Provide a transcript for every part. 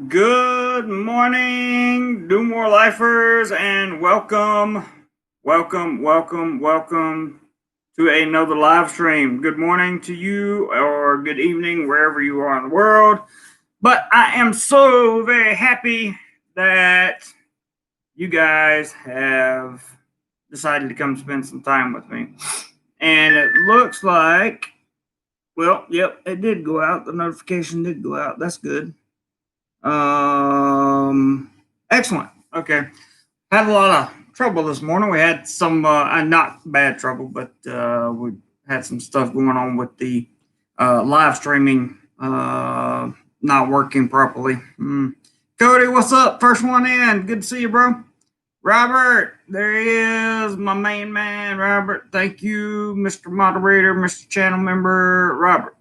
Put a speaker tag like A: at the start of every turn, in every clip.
A: Good morning, Domorelifers, and welcome to another live stream. Good morning to you, or good evening, wherever you are in the world. But I am so very happy that you guys have decided to come spend some time with me. And it looks like, well, yep, it did go out. The notification did go out. That's good. Excellent. Okay. Had a lot of trouble this morning. We had some, not bad trouble, but we had some stuff going on with the live streaming not working properly. Cody, what's up? First one in. Good to see you, bro. Robert, there he is, my main man, Robert. Thank you, Mr. Moderator, Mr. Channel Member, Robert.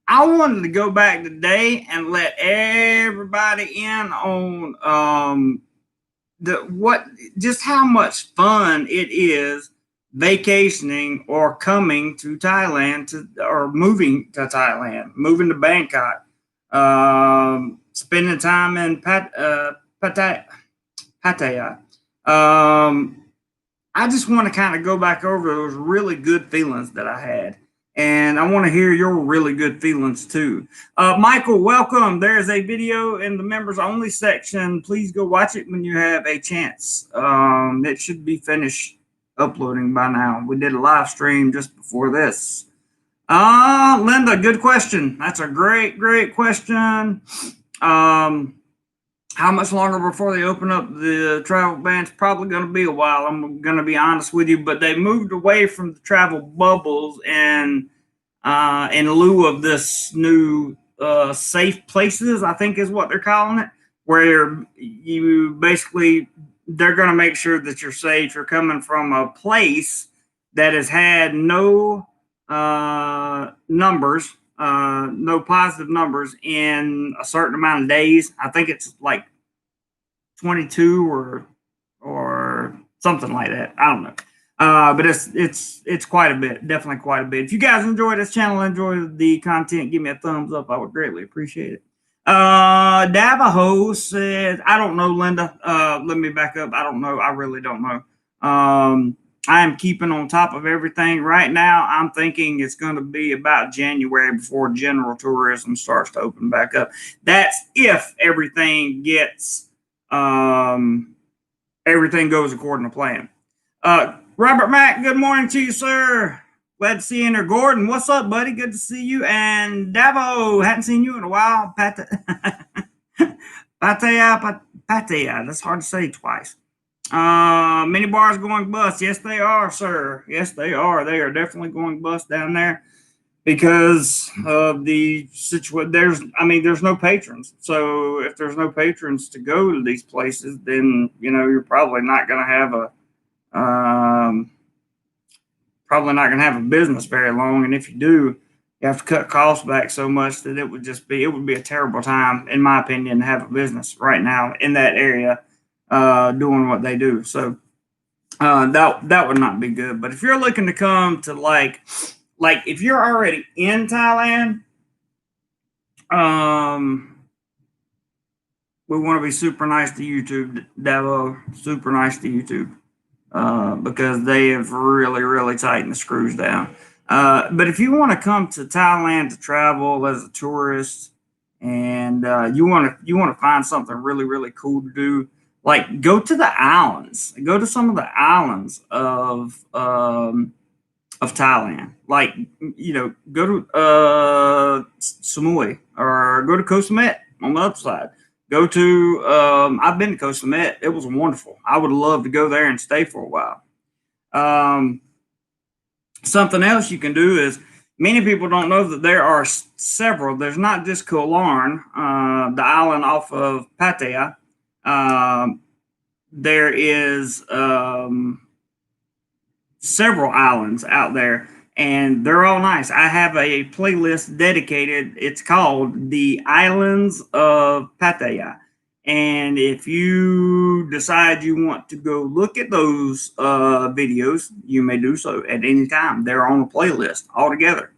A: I wanted to go back today and let everybody in on just how much fun it is vacationing or coming to Thailand or moving to Thailand, moving to Bangkok, spending time in Pattaya. I just want to kind of go back over those really good feelings that I had. And I want to hear your really good feelings too. Michael, welcome. There's a video in the members only section. Please go watch it when you have a chance. It should be finished uploading by now. We did a live stream just before this. Linda, good question. That's a great question. How much longer before they open up the travel ban? It's probably going to be a while. I'm going to be honest with you, but they moved away from the travel bubbles and in lieu of this new safe places, I think is what they're calling it, where you basically, they're going to make sure that you're safe. You're coming from a place that has had no numbers, no positive numbers in a certain amount of days. I think it's like 22 or something like that. I don't know. But it's quite a bit, definitely quite a bit. If you guys enjoy this channel, enjoy the content, give me a thumbs up. I would greatly appreciate it. Davaho says, I don't know, Linda. Let me back up. I don't know. I really don't know. I am keeping on top of everything right now. I'm thinking it's going to be about January before general tourism starts to open back up. That's if everything gets, everything goes according to plan. Robert Mack, good morning to you, sir. Glad to see you in there. Gordon, what's up, buddy? Good to see you. And Davo, hadn't seen you in a while. Pattaya, that's hard to say twice. Many bars going bust. Yes, they are, sir. Yes, they are. They are definitely going bust down there because of the situation. There's no patrons. So if there's no patrons to go to these places, then, you're probably not going to have a business very long. And if you do, you have to cut costs back so much that it would be a terrible time, in my opinion, to have a business right now in that area doing what they do. So that would not be good. But if you're looking to come to like if you're already in Thailand, we want to be super nice to YouTube, Davo, super nice to YouTube. Because they have really tightened the screws down. But if you want to come to Thailand to travel as a tourist, and you want to find something really cool to do, like go to the islands, go to some of the islands of Thailand, like go to Samui or go to Koh Samet on the other side. Go to, I've been to Koh Samet. It was wonderful. I would love to go there and stay for a while. Something else you can do is, many people don't know that there are several. There's not just Koh Larn, the island off of Pattaya. There is several islands out there, and they're all nice. I have a playlist dedicated. It's called The Islands of Pattaya. And if you decide you want to go look at those videos, you may do so at any time. They're on a playlist altogether.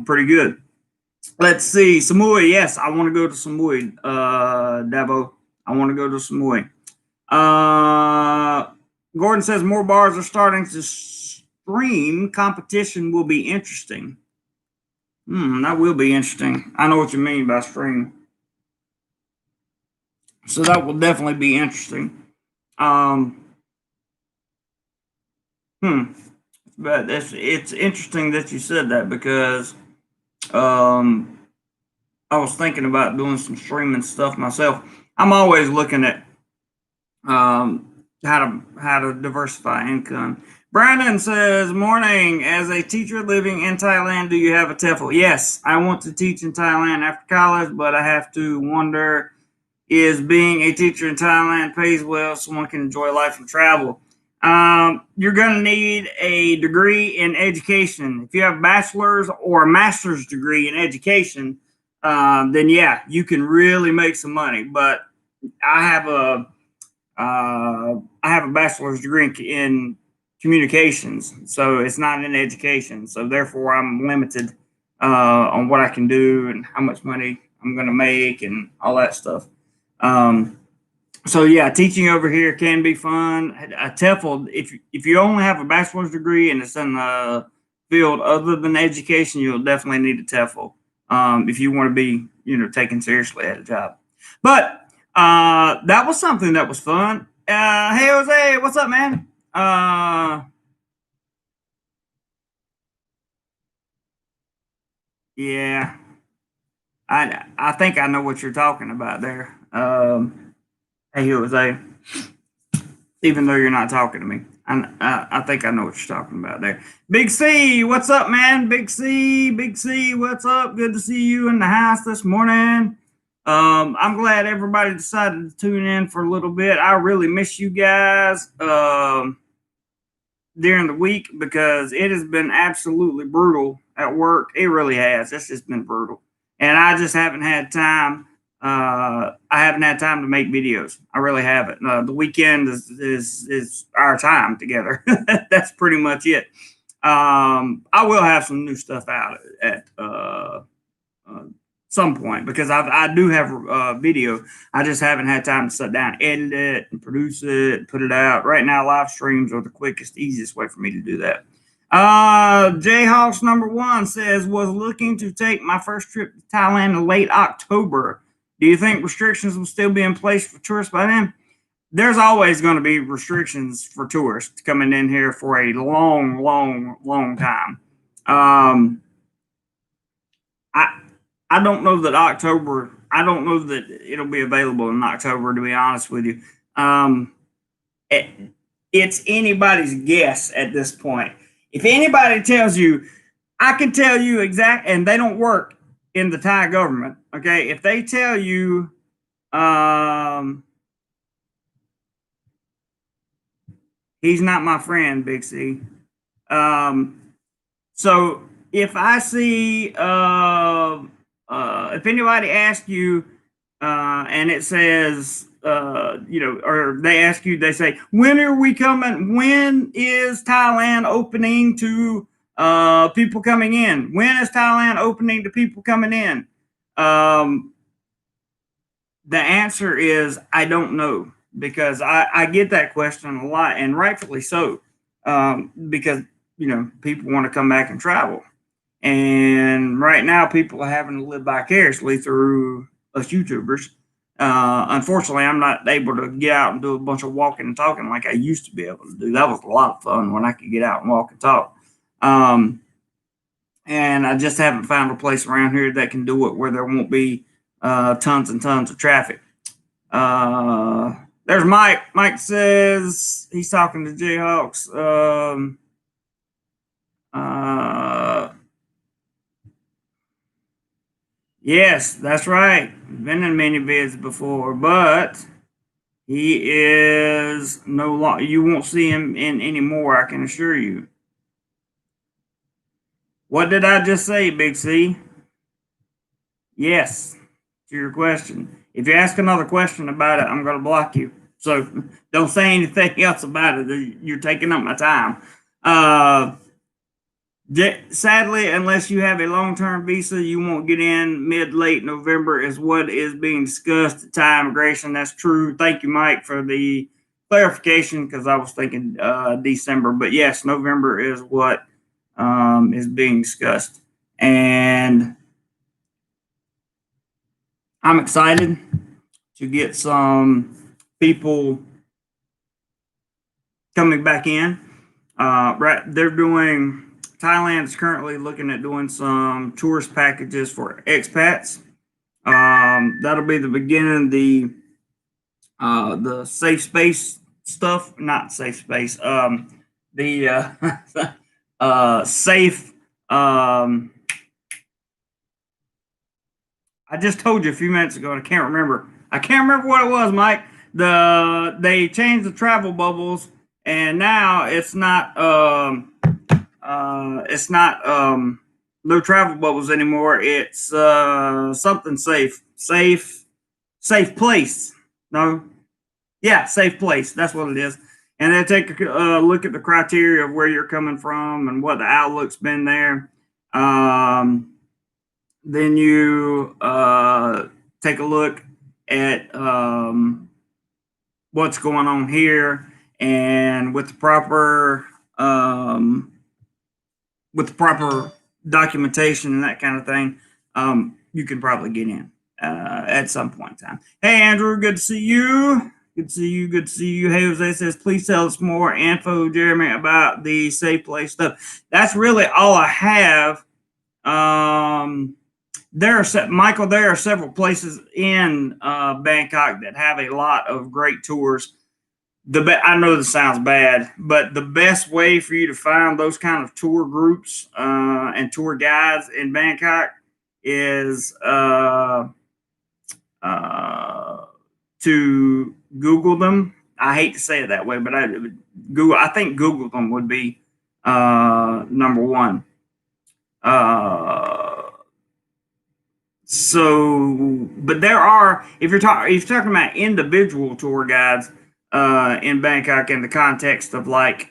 A: Pretty good. Let's see. Samui. Yes, I want to go to Samui. Davo. I want to go to Samui. Gordon says more bars are starting to stream. Competition will be interesting. That will be interesting. I know what you mean by stream. So that will definitely be interesting. But it's interesting that you said that because I was thinking about doing some streaming stuff myself. I'm always looking at how to diversify income. Brandon says, "Morning. As a teacher living in Thailand, do you have a TEFL?" Yes, I want to teach in Thailand after college, but I have to wonder: is being a teacher in Thailand pays well so one can enjoy life and travel? You're going to need a degree in education. If you have a bachelor's or a master's degree in education, then yeah, you can really make some money. But I have a bachelor's degree in communications, so it's not in education. So therefore, I'm limited on what I can do and how much money I'm going to make and all that stuff. So yeah, teaching over here can be fun. A TEFL, if you only have a bachelor's degree and it's in a field other than education, you'll definitely need a TEFL if you want to be, taken seriously at a job. But that was something that was fun. Hey Jose, what's up, man? Yeah, I think I know what you're talking about there. Hey Jose, even though you're not talking to me. I think I know what you're talking about there. Big C, what's up, man? Big C, what's up? Good to see you in the house this morning. I'm glad everybody decided to tune in for a little bit. I really miss you guys during the week because it has been absolutely brutal at work. It really has. It's just been brutal. And I just haven't had time I haven't had time to make videos. I really haven't. The weekend is our time together. That's pretty much it. I will have some new stuff out at some point because I do have video. I just haven't had time to sit down, edit it, and produce it, and put it out. Right now, live streams are the quickest, easiest way for me to do that. Jayhawks number one says was looking to take my first trip to Thailand in late October. Do you think restrictions will still be in place for tourists by then? There's always going to be restrictions for tourists coming in here for a long, long, long time. I don't know that October. I don't know that it'll be available in October. To be honest with you, it's anybody's guess at this point. If anybody tells you, I can tell you exact, and they don't work in the Thai government. Okay, if they tell you, he's not my friend, Big C. So if I see, if anybody asks you, and it says, or they ask you, they say, when are we coming? When is Thailand opening to people coming in? When is Thailand opening to people coming in? The answer is I don't know because I get that question a lot, and rightfully so, because people want to come back and travel, and right now people are having to live vicariously through us YouTubers. Unfortunately, I'm not able to get out and do a bunch of walking and talking like I used to be able to do. That was a lot of fun when I could get out and walk and talk. And I just haven't found a place around here that can do it where there won't be tons and tons of traffic. There's Mike. Mike says he's talking to Jayhawks. Yes, that's right. Been in many vids before, but he is no longer. You won't see him in anymore. I can assure you. What did I just say, Big C? Yes, to your question. If you ask another question about it, I'm going to block you. So don't say anything else about it. You're taking up my time. Sadly, unless you have a long-term visa, you won't get in mid-late November is what is being discussed at Thai immigration. That's true. Thank you, Mike, for the clarification, because I was thinking December. But yes, November is what is being discussed. And I'm excited to get some people coming back in. Right, they're doing. Thailand is currently looking at doing some tourist packages for expats. That'll be the beginning of the safe space stuff. Not safe space. The safe. I just told you a few minutes ago, and I can't remember. I can't remember what it was, Mike. They changed the travel bubbles, and now it's not no travel bubbles anymore. It's something safe, safe place. No, yeah, safe place. That's what it is. And they take a look at the criteria of where you're coming from and what the outlook's been there. Then you take a look at what's going on here, and with the proper documentation and that kind of thing, you can probably get in at some point in time. Hey, Andrew, good to see you. Good to see you. Good to see you. Hey, Jose says, please tell us more info, Jeremy, about the safe place stuff. That's really all I have. There are several places in Bangkok that have a lot of great tours. I know this sounds bad, but the best way for you to find those kind of tour groups and tour guides in Bangkok is to Google them. I hate to say it that way, but I think Google them would be number one. But there are, if you're talking about individual tour guides in Bangkok in the context of like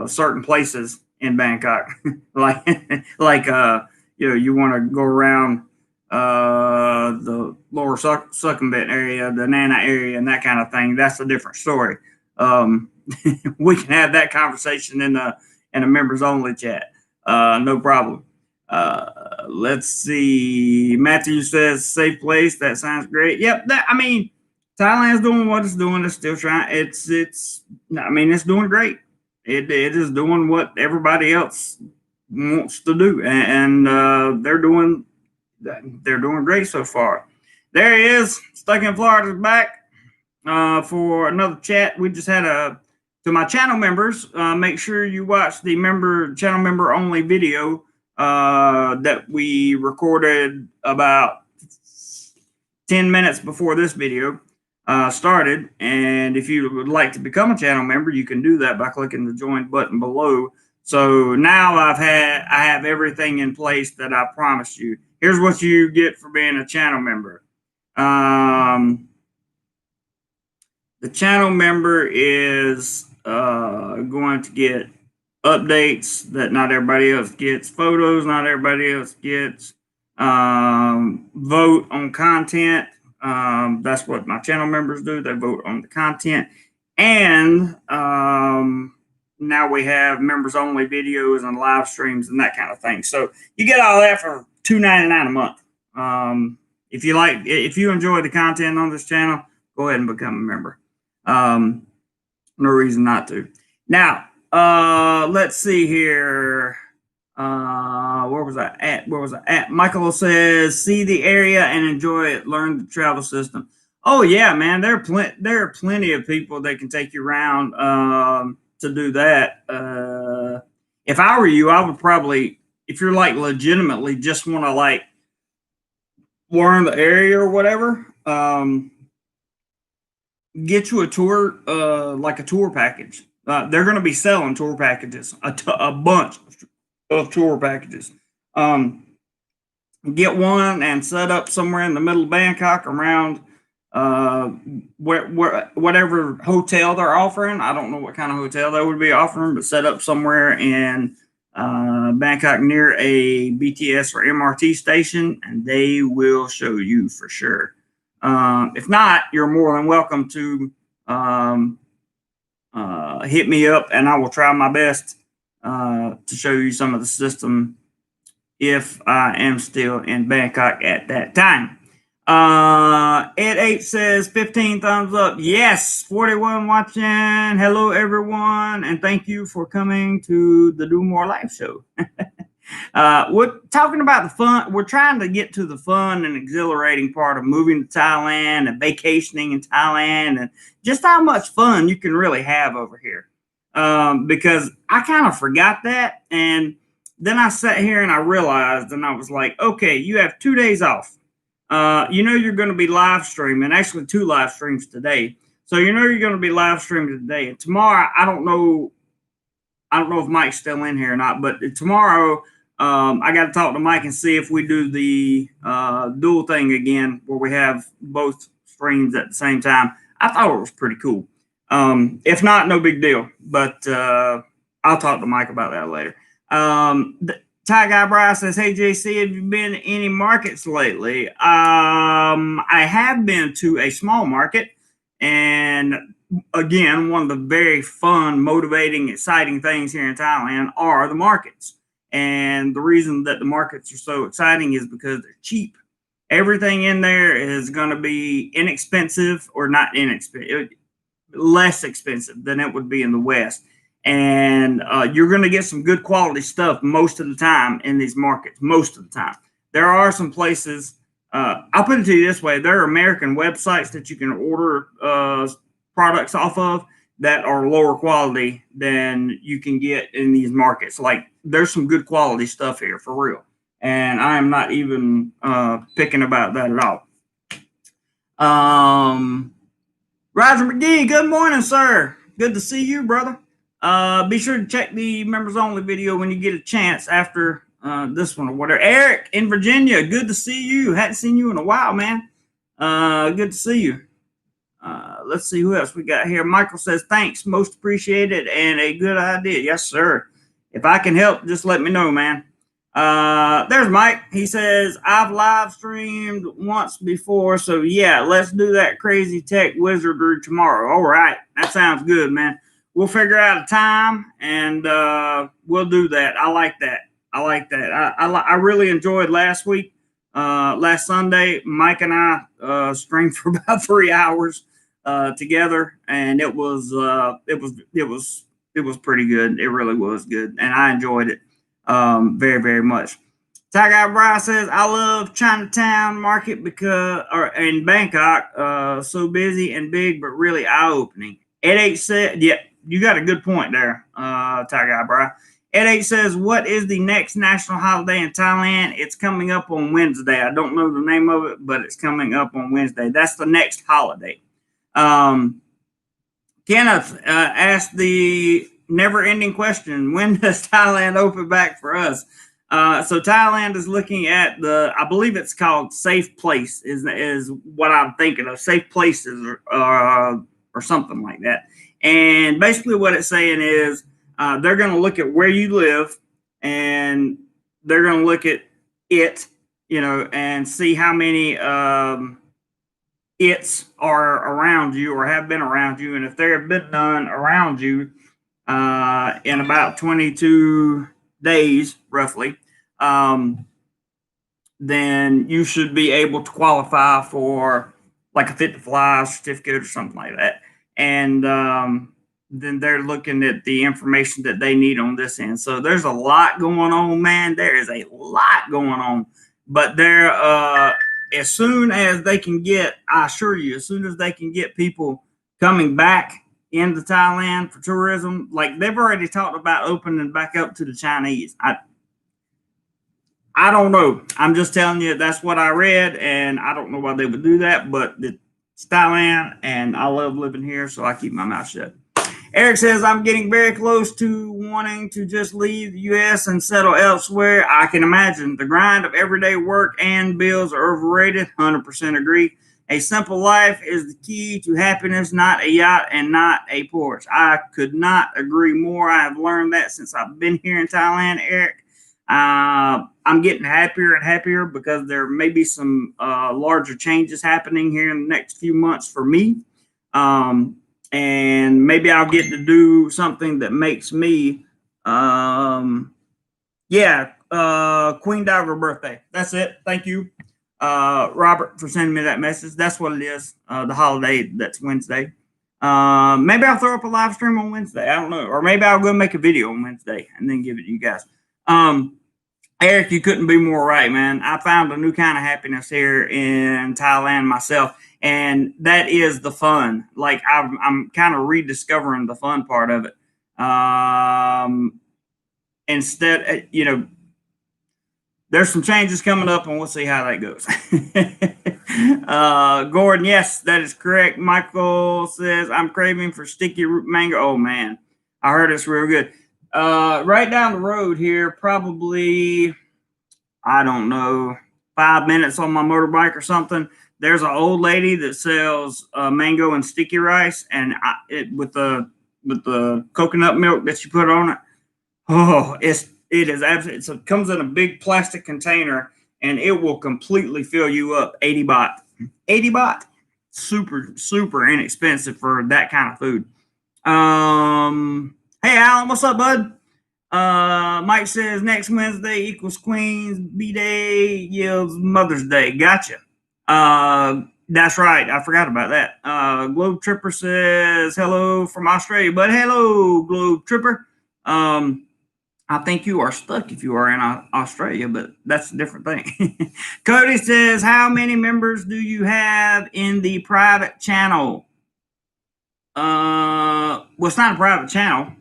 A: certain places in Bangkok, like you want to go around the lower Sukhumvit area, the Nana area, and that kind of thing. That's a different story. We can have that conversation in a members only chat. No problem. Let's see. Matthew says safe place. That sounds great. Yep. Thailand's doing what it's doing. It's still trying. It's doing great. It is doing what everybody else wants to do, and they're doing great so far. There he is. Stuck in Florida's back for another chat. We just had to my channel members. Make sure you watch the channel member only video that we recorded about 10 minutes before this video started. And if you would like to become a channel member, you can do that by clicking the join button below. So now I have everything in place that I promised you. Here's what you get for being a channel member. The channel member is going to get updates that not everybody else gets, photos not everybody else gets, vote on content. That's what my channel members do. They vote on the content. And now we have members only videos and live streams and that kind of thing. So you get all that for $2.99 a month. If you enjoy the content on this channel, go ahead and become a member. No reason not to. Now, let's see here. Where was I at? Michael says, see the area and enjoy it. Learn the travel system. Oh yeah, man. There are plenty of people that can take you around to do that. If I were you, I would probably, if you're like legitimately just want to like learn the area or whatever, get you a tour, like a tour package. They're going to be selling tour packages, a bunch of tour packages. Get one and set up somewhere in the middle of Bangkok around whatever hotel they're offering. I don't know what kind of hotel they would be offering, but set up somewhere in Bangkok near a BTS or MRT station, and they will show you for sure. If not, you're more than welcome to hit me up, and I will try my best to show you some of the system if I am still in Bangkok at that time. Ed 8 says 15 thumbs up. Yes, 41 watching. Hello, everyone, and thank you for coming to the Domorelife show. We're talking about the fun. We're trying to get to the fun and exhilarating part of moving to Thailand and vacationing in Thailand and just how much fun you can really have over here. Because I kind of forgot that. And then I sat here and I realized, and I was like, okay, you have 2 days off. You're going to be live streaming, actually 2 live streams today. So you're going to be live streaming today. And tomorrow, I don't know if Mike's still in here or not, but tomorrow, I got to talk to Mike and see if we do the dual thing again, where we have both streams at the same time. I thought it was pretty cool. If not, no big deal. But I'll talk to Mike about that later. Ty Guy Bryce says, "Hey JC, have you been to any markets lately?" I have been to a small market, and again, one of the very fun, motivating, exciting things here in Thailand are the markets. And the reason that the markets are so exciting is because they're cheap. Everything in there is going to be inexpensive, or not inexpensive, less expensive than it would be in the West. And you're going to get some good quality stuff most of the time in these markets, most of the time. There are some places, I'll put it to you this way, there are American websites that you can order products off of that are lower quality than you can get in these markets. Like, there's some good quality stuff here for real. And I am not even picking about that at all. Roger McGee, good morning, sir. Good to see you, brother. Be sure to check the members only video when you get a chance after this one or whatever. Eric in Virginia, good to see you. Hadn't seen you in a while, man. Good to see you. Let's see who else we got here. Michael says, thanks, most appreciated and a good idea. Yes, sir. If I can help, just let me know, man. There's Mike. He says, I've live streamed once before, so yeah, let's do that crazy tech wizardry tomorrow. All right, that sounds good, man. We'll figure out a time and we'll do that. I like that. I really enjoyed last week. Last Sunday, Mike and I streamed for about 3 hours together, and it was pretty good. It really was good, and I enjoyed it very, very much. Tiger Bryce says, I love Chinatown market in Bangkok, so busy and big, but really eye-opening. Ed 8 said, yeah, you got a good point there, Tiger Bryce. Ed 8 says, what is the next national holiday in Thailand? It's coming up on Wednesday. I don't know the name of it, but it's coming up on Wednesday. That's the next holiday. Kenneth asked the never-ending question, when does Thailand open back for us? So Thailand is looking at I believe it's called Safe Place is what I'm thinking of, Safe Places or something like that. And basically what it's saying is they're going to look at where you live, and they're going to look at it, and see how many its are around you or have been around you. And if there have been none around you in about 22 days, roughly, then you should be able to qualify for like a Fit to Fly certificate or something like that. And then they're looking at the information that they need on this end. So there's a lot going on, man. There is a lot going on. But they're as soon as they can get, I assure you, as soon as they can get people coming back into Thailand for tourism, like they've already talked about opening back up to the Chinese. I don't know. I'm just telling you, that's what I read, and I don't know why they would do that, but it's Thailand, and I love living here, so I keep my mouth shut. Eric says, I'm getting very close to wanting to just leave the U.S. and settle elsewhere. I can imagine. The grind of everyday work and bills are overrated. 100% agree. A simple life is the key to happiness, not a yacht and not a Porsche. I could not agree more. I have learned that since I've been here in Thailand, Eric. I'm getting happier and happier because there may be some larger changes happening here in the next few months for me. And maybe I'll get to do something that makes me, Queen died of her birthday. That's it. Thank you, Robert, for sending me that message. That's what it is. The holiday, that's Wednesday. Maybe I'll throw up a live stream on Wednesday. I don't know. Or maybe I'll go make a video on Wednesday and then give it to you guys. Eric, you couldn't be more right, man. I found a new kind of happiness here in Thailand myself, and that is the fun. Like I'm kind of rediscovering the fun part of it. Instead, there's some changes coming up, and we'll see how that goes. Gordon, yes, that is correct. Michael says, I'm craving for sticky root mango. Oh, man. I heard it's real good. Right down the road here, probably, I don't know, 5 minutes on my motorbike or something. There's an old lady that sells mango and sticky rice, and with the coconut milk that you put on it. Oh, it is absolutely. It comes in a big plastic container, and it will completely fill you up. 80 baht. 80 baht. Super inexpensive for that kind of food. Hey, Alan, what's up, bud? Mike says next Wednesday equals Queen's B-Day yields Mother's Day. Gotcha. That's right. I forgot about that. Globe Tripper says hello from Australia, but hello, Globe Tripper. I think you are stuck if you are in Australia, but that's a different thing. Cody says, how many members do you have in the private channel? Well, it's not a private channel.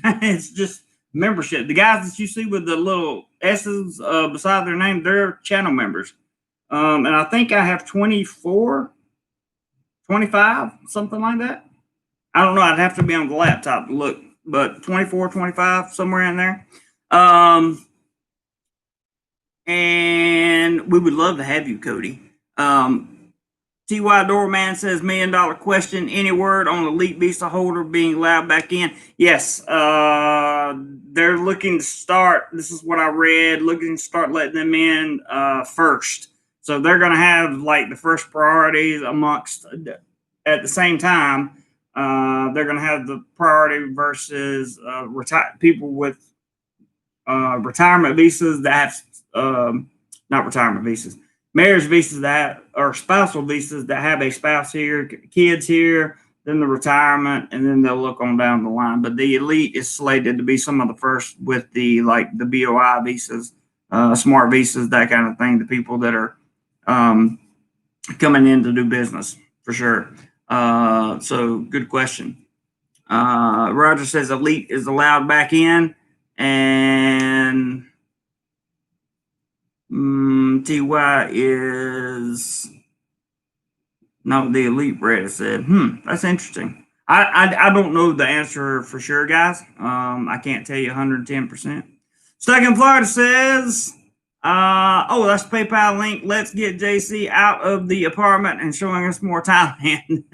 A: It's just membership. The guys that you see with the little S's beside their name, they're channel members. And I think I have 24, 25, something like that. I don't know. I'd have to be on the laptop to look, but 24, 25, somewhere in there. And we would love to have you, Cody. TY Doorman says, $1 million question. Any word on elite visa holder being allowed back in? Yes. They're looking to start. This is what I read. Looking to start letting them in first. So they're going to have like the first priorities amongst at the same time. They're going to have the priority versus people with retirement visas that have not retirement visas, marriage visas that or spousal visas that have a spouse here, kids here, then the retirement, and then they'll look on down the line. But the elite is slated to be some of the first with the BOI visas, smart visas, that kind of thing. The people that are coming in to do business for sure. So good question. Roger says elite is allowed back in, and TY is not the elite. Brad said, that's interesting. I don't know the answer for sure, guys. I can't tell you 110%. Stuck in Florida says, that's the PayPal link. Let's get JC out of the apartment and showing us more Thailand.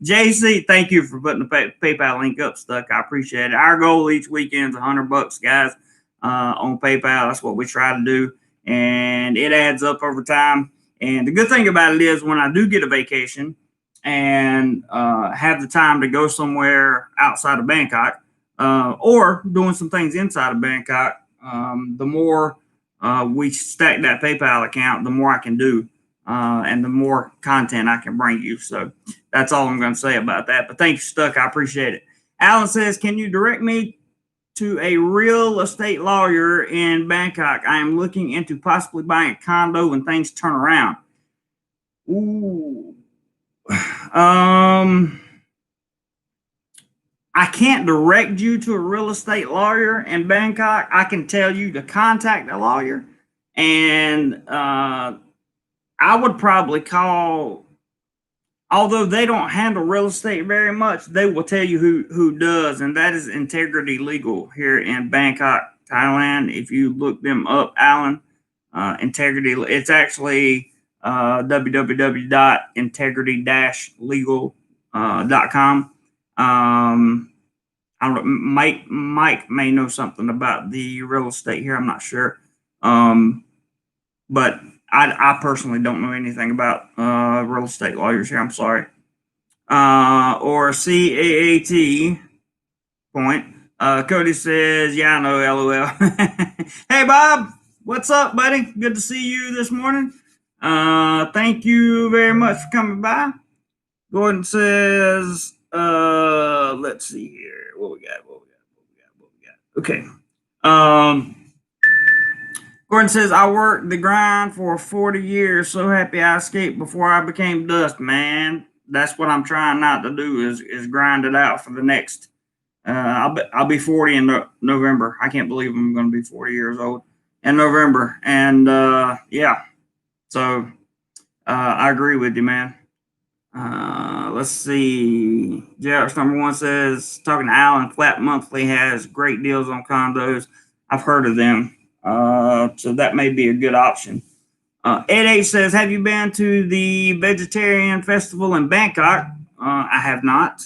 A: JC, thank you for putting the PayPal link up, Stuck. I appreciate it. Our goal each weekend is $100, guys, on PayPal. That's what we try to do, and it adds up over time. And the good thing about it is when I do get a vacation and have the time to go somewhere outside of Bangkok or doing some things inside of Bangkok, the more we stack that PayPal account, the more I can do and the more content I can bring you. So that's all I'm going to say about that. But thank you, Stuck. I appreciate it. Alan says, can you direct me to a real estate lawyer in Bangkok? I am looking into possibly buying a condo when things turn around. Ooh. I can't direct you to a real estate lawyer in Bangkok. I can tell you to contact a lawyer, and I would probably call, although they don't handle real estate very much, they will tell you who does, and that is Integrity Legal here in Bangkok, Thailand. If you look them up, Alan, Integrity, it's actually www.integrity-legal.com. I don't know, Mike may know something about the real estate here. I'm not sure. But I personally don't know anything about real estate lawyers here. I'm sorry. Or CAAT point. Cody says, yeah, I know, LOL. Hey, Bob. What's up, buddy? Good to see you this morning. Thank you very much for coming by. Gordon says, let's see here. What we got? Okay. Gordon says, I worked the grind for 40 years. So happy I escaped before I became dust, man. That's what I'm trying not to do is grind it out for the next. I'll be 40 in November. I can't believe I'm going to be 40 years old in November. And yeah, so I agree with you, man. Let's see. Jairus number one says, talking to Alan, Flat Monthly has great deals on condos. I've heard of them. So that may be a good option. Ed H says, have you been to the Vegetarian Festival in Bangkok? I have not.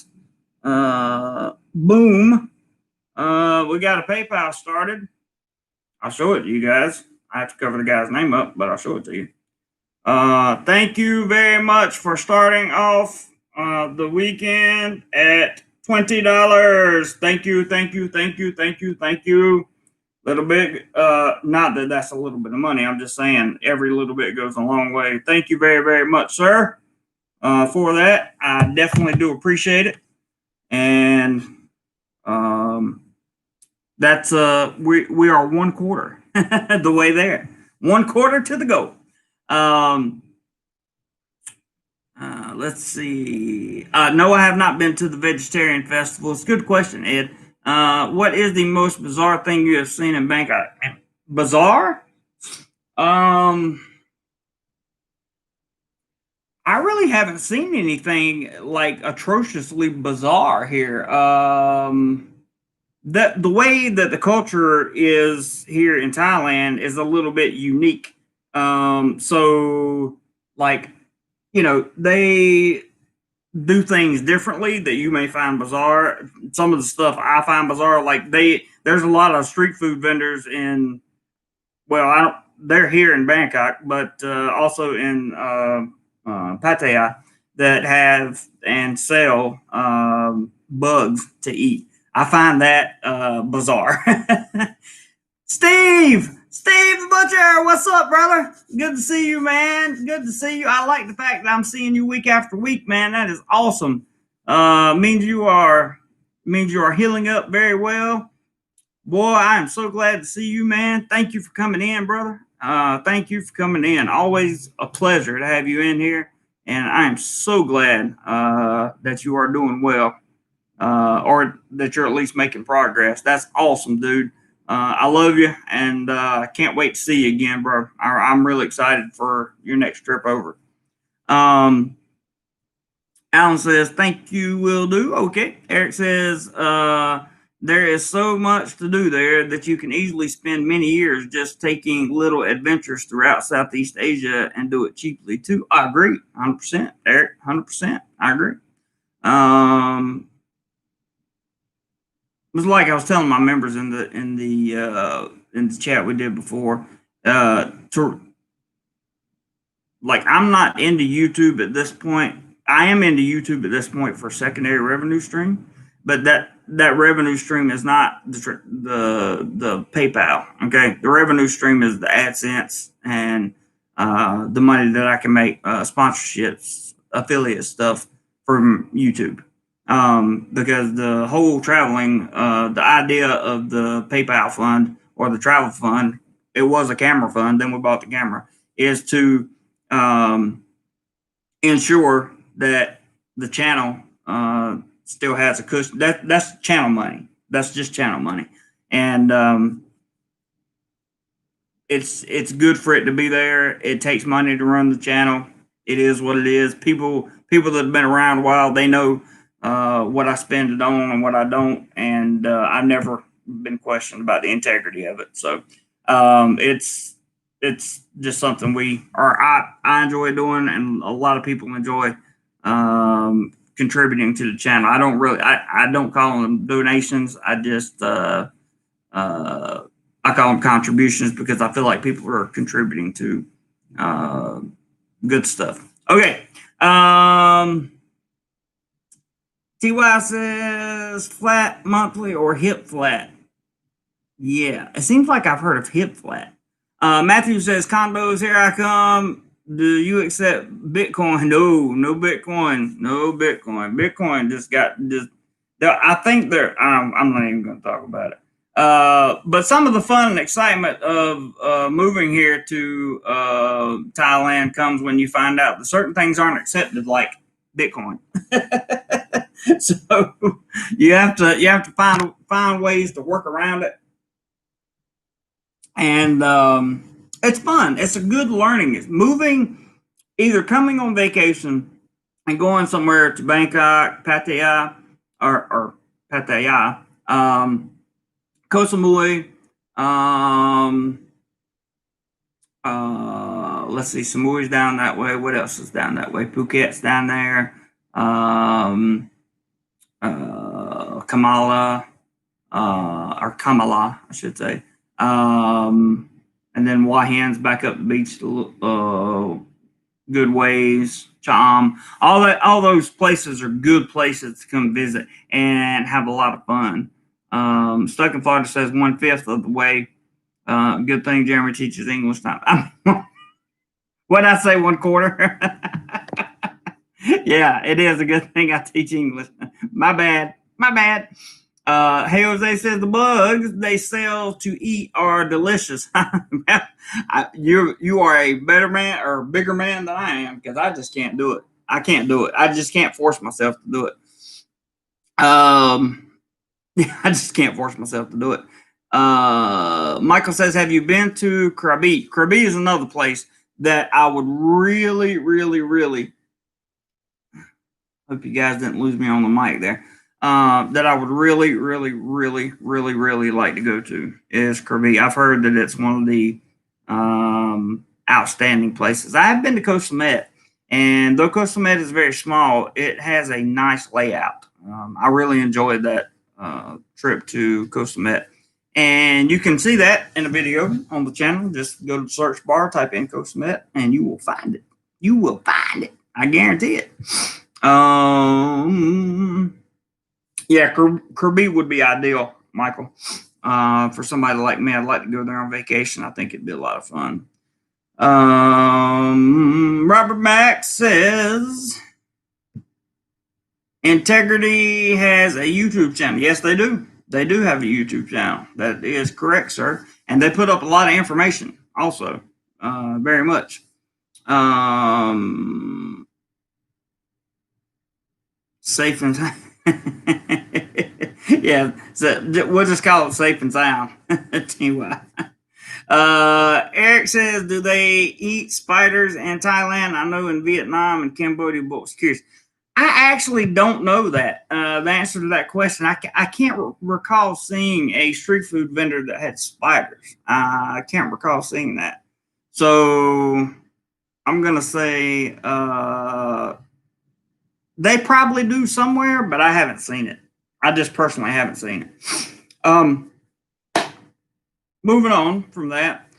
A: Boom. We got a PayPal started. I'll show it to you guys. I have to cover the guy's name up, but I'll show it to you. Thank you very much for starting off the weekend at $20. Thank you. Little bit, not that that's a little bit of money. I'm just saying every little bit goes a long way. Thank you very, very much, sir, for that. I definitely do appreciate it. And that's we are one quarter the way there. One quarter to the goal. Let's see. No, I have not been to the Vegetarian Festival. It's a good question, Ed. What is the most bizarre thing you have seen in Bangkok? Bizarre? I really haven't seen anything like atrociously bizarre here. The way that the culture is here in Thailand is a little bit unique. So like, they do things differently that you may find bizarre. Some of the stuff I find bizarre, like there's a lot of street food vendors in, well, they're here in Bangkok, but also in Pattaya that have and sell bugs to eat. I find that bizarre. Steve the Butcher, what's up, brother? Good to see you, man. Good to see you. I like the fact that I'm seeing you week after week, man. That is awesome. Means you are healing up very well. Boy, I am so glad to see you, man. Thank you for coming in, brother. Thank you for coming in. Always a pleasure to have you in here. And I am so glad that you are doing well, or that you're at least making progress. That's awesome, dude. I love you, and I can't wait to see you again, bro. I'm really excited for your next trip over. Alan says, thank you, will do. Okay. Eric says, there is so much to do there that you can easily spend many years just taking little adventures throughout Southeast Asia and do it cheaply too. I agree. 100%. Eric, 100%. I agree. It was like I was telling my members in the chat we did before, like, I'm not into YouTube at this point. I am into YouTube at this point for secondary revenue stream, but that revenue stream is not the PayPal. Okay, the revenue stream is the AdSense and the money that I can make, sponsorships, affiliate stuff from YouTube. Because the whole traveling, the idea of the PayPal fund or the travel fund, it was a camera fund. Then we bought the camera, is to ensure that the channel still has a cushion. That's channel money. That's just channel money, and it's good for it to be there. It takes money to run the channel. It is what it is. People that have been around a while, they know what I spend it on and what I don't, and I've never been questioned about the integrity of it. So it's it's just something I enjoy doing, and a lot of people enjoy contributing to the channel. I don't call them donations. I call them contributions because I feel like people are contributing to good stuff. Okay. TY says flat monthly or hip flat. Yeah, it seems like I've heard of hip flat. Matthew says condos, here I come. Do you accept Bitcoin? No Bitcoin. No Bitcoin. Bitcoin just I think I'm not even going to talk about it. But some of the fun and excitement of moving here to Thailand comes when you find out that certain things aren't accepted, like Bitcoin. So you have to find ways to work around it, and it's fun. It's a good learning. It's moving, either coming on vacation and going somewhere to Bangkok, Pattaya, or Pattaya, Koh Samui. Let's see, Samui's down that way. What else is down that way? Phuket's down there. Kamala, or Kamala, I should say. And then Hua Hin's back up the beach, good ways, Cham, all those places are good places to come visit and have a lot of fun. Stuck in Florida says 1/5 of the way. Good thing Jeremy teaches English now. What'd I say? 1/4? Yeah, it is a good thing I teach English. My bad. Hey Jose says the bugs they sell to eat are delicious. You are a better man or bigger man than I am, because I just can't do it. I can't do it. I just can't force myself to do it. I just can't force myself to do it. Michael says, have you been to Krabi? Krabi is another place that I would really, really, really, hope you guys didn't lose me on the mic there. That I would really, really, really, really, really like to go to is Krabi. I've heard that it's one of the outstanding places. I have been to Koh Samet, and though Koh Samet is very small, it has a nice layout. I really enjoyed that trip to Koh Samet, and you can see that in a video on the channel. Just go to the search bar, type in Koh Samet, and you will find it. You will find it. I guarantee it. Yeah, Krabi would be ideal, Michael. For somebody like me, I'd like to go there on vacation. I think it'd be a lot of fun. Robert Mack says Integrity has a YouTube channel. Yes, they do. They do have a YouTube channel. That is correct, sir. And they put up a lot of information also, very much. Safe and yeah, so we'll just call it safe and sound. Anyway. Eric says, do they eat spiders in Thailand? I know in Vietnam and Cambodia, but was curious. I actually don't know that. The answer to that question, I can't recall seeing a street food vendor that had spiders. I can't recall seeing that. So I'm going to say they probably do somewhere, but I haven't seen it. I just personally haven't seen it. Moving on from that,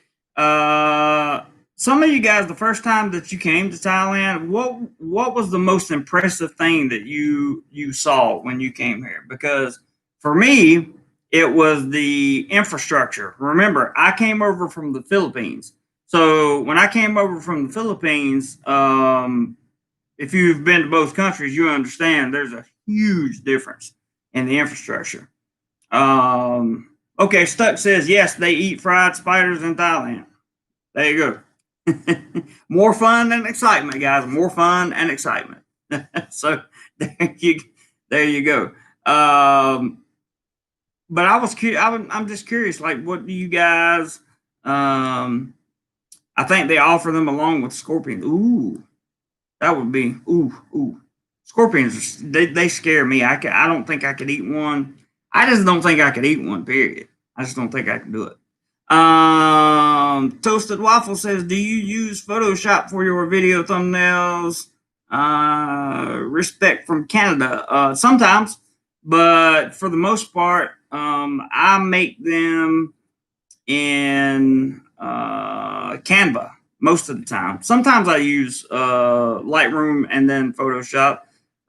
A: some of you guys, the first time that you came to Thailand, what was the most impressive thing that you saw when you came here? Because for me, it was the infrastructure. Remember, I came over from the Philippines. So when I came over from the Philippines, if you've been to both countries, you understand there's a huge difference in the infrastructure. Okay, Stuck says, yes, they eat fried spiders in Thailand. There you go. More fun and excitement, guys. More fun and excitement. So there you go. But I was curious. I'm just curious, like, what do you guys? I think they offer them along with scorpions. Ooh, that would be ooh. Scorpions, they scare me. I don't think I could eat one. I just don't think I could eat one, period. I just don't think I could do it. Toasted Waffle says, do you use Photoshop for your video thumbnails? Respect from Canada. Sometimes, but for the most part, I make them in Canva most of the time. Sometimes I use Lightroom and then Photoshop,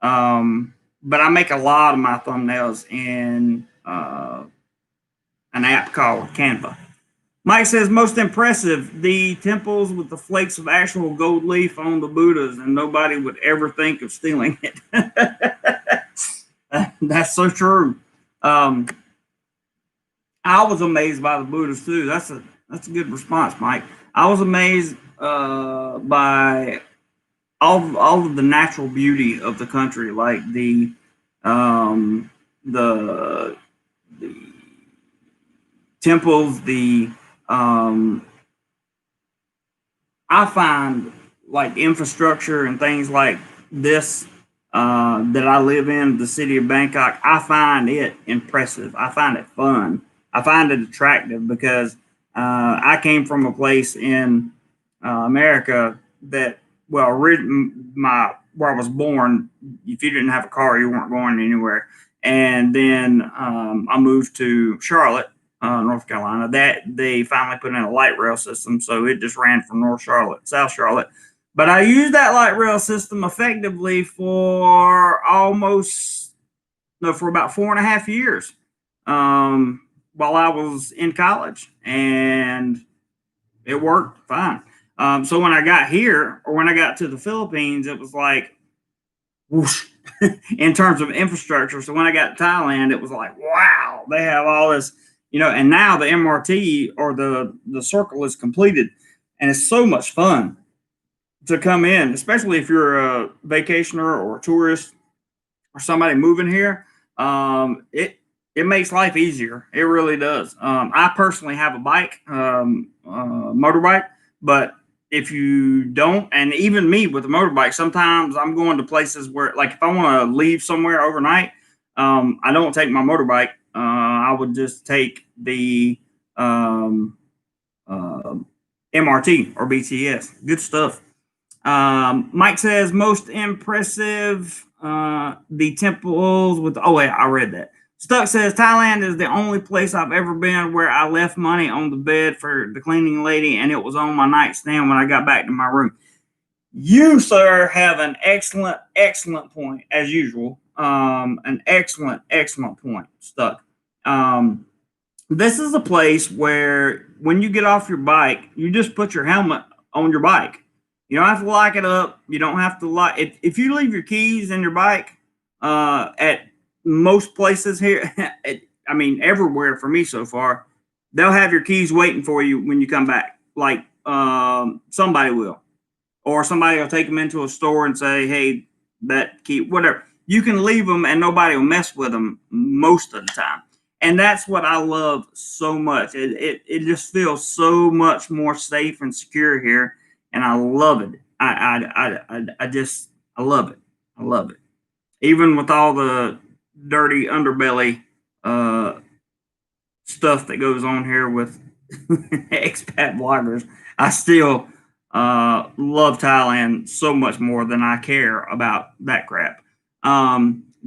A: but I make a lot of my thumbnails in an app called Canva. Mike says, most impressive, the temples with the flakes of actual gold leaf on the Buddhas, and nobody would ever think of stealing it. That's so true. I was amazed by the Buddhas too. That's a good response, Mike. I was amazed by all of the natural beauty of the country, like the temples, I find like infrastructure and things like this that I live in, the city of Bangkok, I find it impressive. I find it fun. I find it attractive because I came from a place in America that, well, where I was born, if you didn't have a car, you weren't going anywhere. And then I moved to Charlotte, North Carolina. That they finally put in a light rail system, so it just ran from North Charlotte, South Charlotte. But I used that light rail system effectively for for about 4.5 years while I was in college, and it worked fine. So when I got here, or when I got to the Philippines, it was like whoosh in terms of infrastructure. So when I got to Thailand, it was like, wow, they have all this, and now the MRT or the circle is completed, and it's so much fun to come in, especially if you're a vacationer or a tourist or somebody moving here. It makes life easier. It really does. I personally have a bike, motorbike, but if you don't, and even me with a motorbike, sometimes I'm going to places where, like, if I want to leave somewhere overnight, I don't take my motorbike. I would just take the MRT or BTS. Good stuff. Mike says, most impressive, the temples with, oh, yeah, I read that. Stuck says, Thailand is the only place I've ever been where I left money on the bed for the cleaning lady, and it was on my nightstand when I got back to my room. You, sir, have an excellent, excellent point, as usual. An excellent, excellent point, Stuck. This is a place where when you get off your bike, you just put your helmet on your bike. You don't have to lock it up. You don't have to lock it. If you leave your keys in your bike at most places here, I mean, everywhere for me so far, they'll have your keys waiting for you when you come back. Like somebody will. Or somebody will take them into a store and say, hey, that key, whatever. You can leave them and nobody will mess with them most of the time. And that's what I love so much. It just feels so much more safe and secure here, and I love it. I love it. I love it. Even with all the dirty underbelly stuff that goes on here with expat bloggers, I still love Thailand so much more than I care about that crap.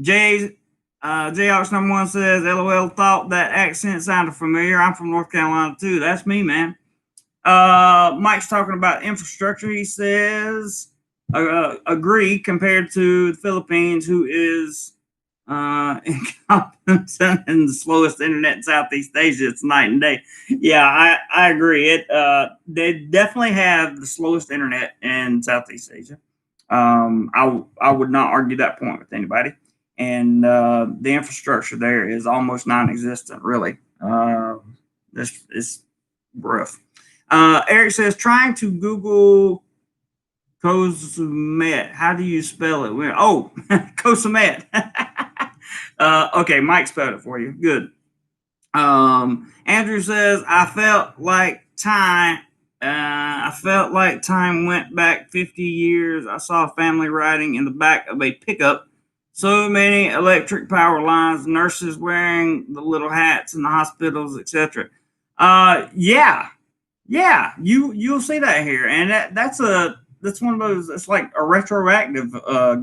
A: J-Ox number one says, LOL, thought that accent sounded familiar. I'm from North Carolina too. That's me, man. Mike's talking about infrastructure. He says, agree compared to the Philippines, who is incompetent and the slowest internet in Southeast Asia. It's night and day. Yeah, I agree. They definitely have the slowest internet in Southeast Asia. I would not argue that point with anybody. And the infrastructure there is almost non-existent, really. It's rough. Eric says, trying to Google Kosumet. How do you spell it? Oh, Kosumet. Okay, Mike spelled it for you. Good. Andrew says, I felt like time went back 50 years. I saw a family riding in the back of a pickup. So many electric power lines, nurses wearing the little hats in the hospitals, etc. Yeah, yeah, you'll see that here, and that's one of those. It's like a retroactive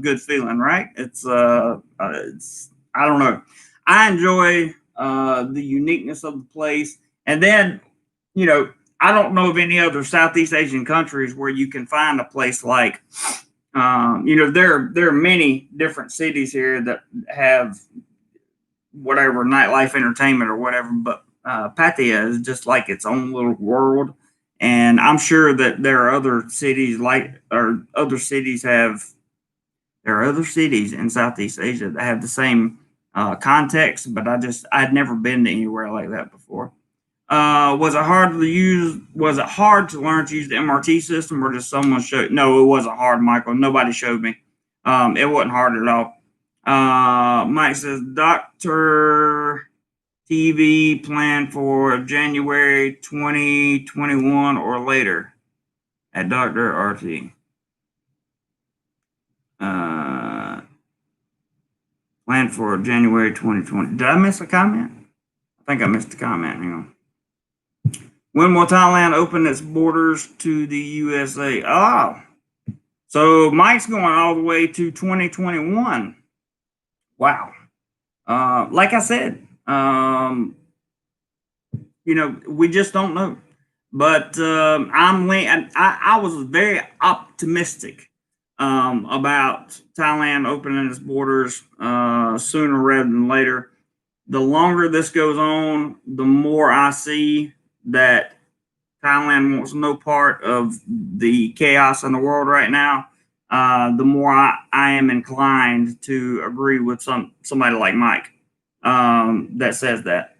A: good feeling, right? It's I don't know. I enjoy the uniqueness of the place, and then you know I don't know of any other Southeast Asian countries where you can find a place like there are many different cities here that have whatever nightlife entertainment or whatever, but Pattaya is just like its own little world. And I'm sure that there are other cities there are other cities in Southeast Asia that have the same context, but I'd never been to anywhere like that before. Was it hard to use? Was it hard to learn to use the MRT system, or just someone showed? No, it wasn't hard, Michael. Nobody showed me. It wasn't hard at all. Mike says, Doctor TV planned for January 2021 or later at Doctor RT. Planned for January 2020. Did I miss a comment? I think I missed a comment. Hang on. When will Thailand open its borders to the USA? Oh, so Mike's going all the way to 2021. Wow. Like I said, we just don't know. But I was very optimistic about Thailand opening its borders sooner rather than later. The longer this goes on, the more I see that Thailand wants no part of the chaos in the world right now. The more I am inclined to agree with somebody like Mike that says that.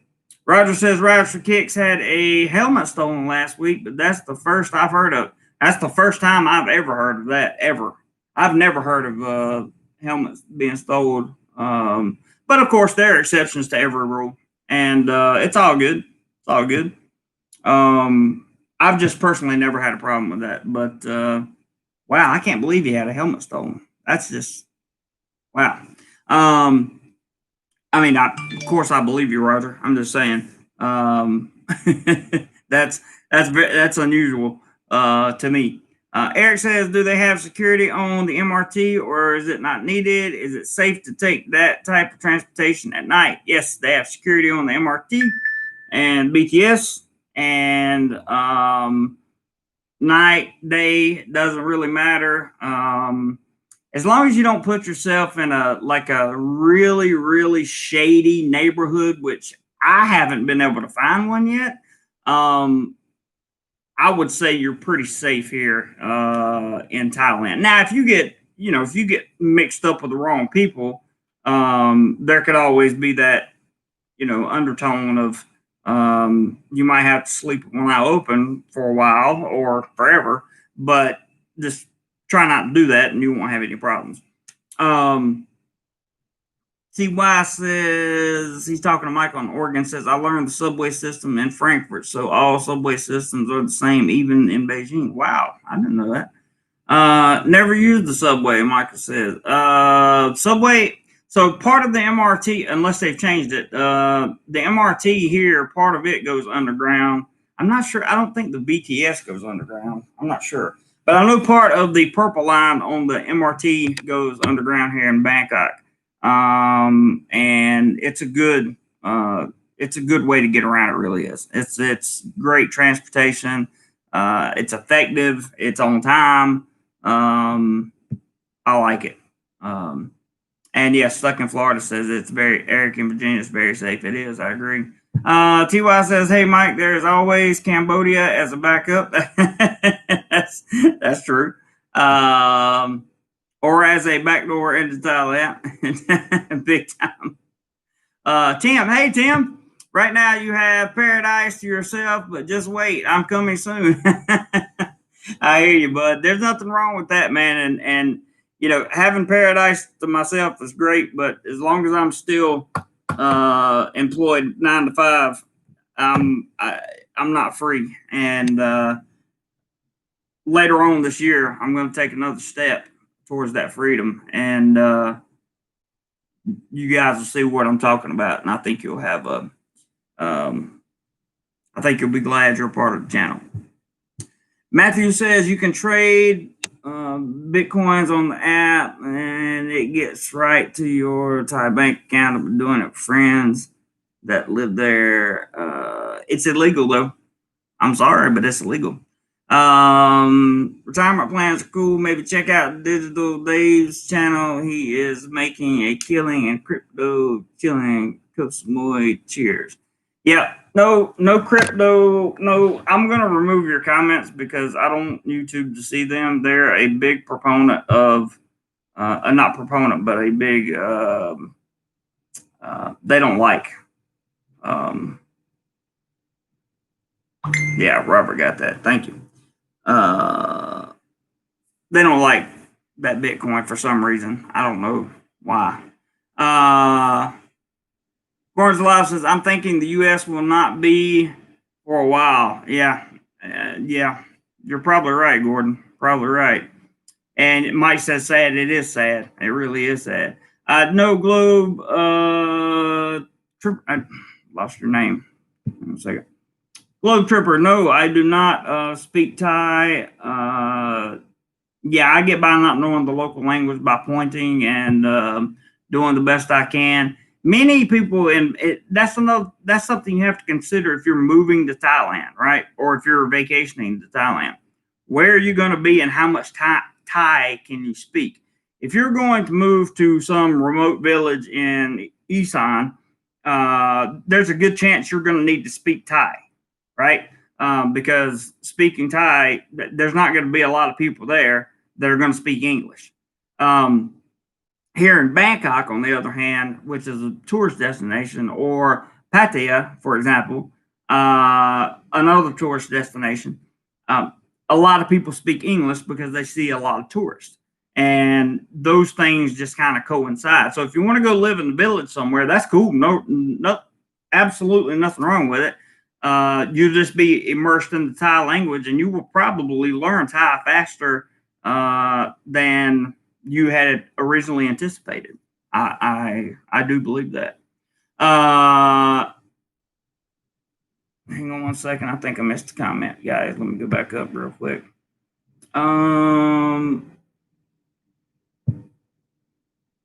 A: Roger says Riders for Kicks had a helmet stolen last week, but that's the first I've heard of. That's the first time I've ever heard of that, ever. I've never heard of helmets being stolen. But of course, there are exceptions to every rule, and it's all good. It's all good. I've just personally never had a problem with that, but wow, I can't believe he had a helmet stolen. That's just wow. I mean, of course, I believe you, Roger. I'm just saying that's unusual to me. Eric says, do they have security on the MRT, or is it not needed? Is it safe to take that type of transportation at night? Yes, they have security on the MRT and BTS, and night, day doesn't really matter. As long as you don't put yourself in a really, really shady neighborhood, which I haven't been able to find one yet. I would say you're pretty safe here in Thailand. Now, if you get mixed up with the wrong people, there could always be that undertone of you might have to sleep when I open for a while or forever, but just try not to do that and you won't have any problems. CY says, he's talking to Mike on Oregon, says, I learned the subway system in Frankfurt, so all subway systems are the same, even in Beijing. Wow, I didn't know that. Never used the subway, Michael says. Subway, so part of the MRT, unless they've changed it, the MRT here, part of it goes underground. I'm not sure. I don't think the BTS goes underground. I'm not sure. But I know part of the purple line on the MRT goes underground here in Bangkok. And it's a good way to get around. It really is. It's great transportation. It's effective. It's on time. I like it. And yes, Stuck in Florida says it's very, Eric in Virginia is very safe. It is. I agree. TY says, hey, Mike, there's always Cambodia as a backup. That's true. Or as a backdoor into Thailand. Big time. Tim, hey, Tim. Right now you have paradise to yourself, but just wait. I'm coming soon. I hear you, bud. There's nothing wrong with that, man. And having paradise to myself is great, but as long as I'm still employed 9 to 5, I'm not free. And later on this year, I'm going to take another step towards that freedom, and you guys will see what I'm talking about, and I think you'll have I think you'll be glad you're a part of the channel. Matthew says you can trade Bitcoins on the app and it gets right to your Thai bank account. I've been doing it with friends that live there. It's illegal though. I'm sorry, but it's illegal. Retirement plans are cool. Maybe check out Digital Dave's channel. He is making a killing in crypto, chilling, Kosamui. Cheers. Yeah, no crypto. No, I'm gonna remove your comments because I don't want YouTube to see them. They're a big proponent of, not proponent, but a big. They don't like. Yeah, Robert got that. Thank you. They don't like that Bitcoin for some reason. I don't know why. Barnes Live says, I'm thinking the U.S. will not be for a while. Yeah. Yeah. You're probably right, Gordon. Probably right. And Mike says sad. It is sad. It really is sad. No Globe. I lost your name. One second. Globe Tripper. No, I do not speak Thai. Yeah, I get by not knowing the local language by pointing and doing the best I can. Many people, and that's something you have to consider if you're moving to Thailand, right? Or if you're vacationing to Thailand. Where are you going to be and how much Thai can you speak? If you're going to move to some remote village in Isan, there's a good chance you're going to need to speak Thai, right? Because speaking Thai, there's not going to be a lot of people there that are going to speak English. Here in Bangkok, on the other hand, which is a tourist destination, or Pattaya, for example, another tourist destination, a lot of people speak English because they see a lot of tourists. And those things just kind of coincide. So if you want to go live in the village somewhere, that's cool. No, absolutely nothing wrong with it. You'll just be immersed in the Thai language, and you will probably learn Thai faster than you had originally anticipated. I do believe that. Hang on one second. I think I missed a comment, guys. Let me go back up real quick.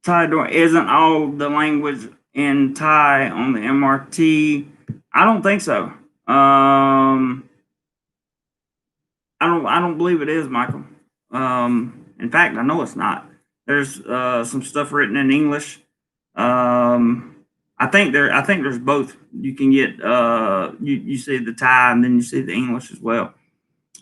A: Thai door isn't all the language in Thai on the MRT. I don't think so. I don't believe it is, Michael. In fact, I know it's not. There's some stuff written in English. I think there's both. You can get you see the Thai and then you see the English as well.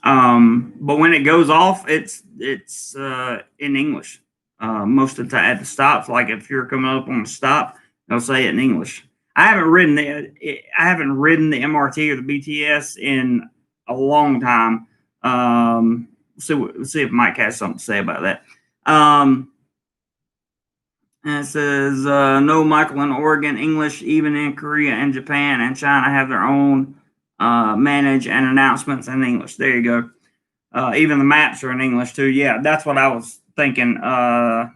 A: But when it goes off, it's in English. Most of the time at the stops, like if you're coming up on the stop, they'll say it in English. I haven't ridden the MRT or the BTS in a long time. See if Mike has something to say about that. And it says, no, Michael, in Oregon, English, even in Korea and Japan and China, have their own manage and announcements in English. There you go. Even the maps are in English too. Yeah, that's what I was thinking. TY,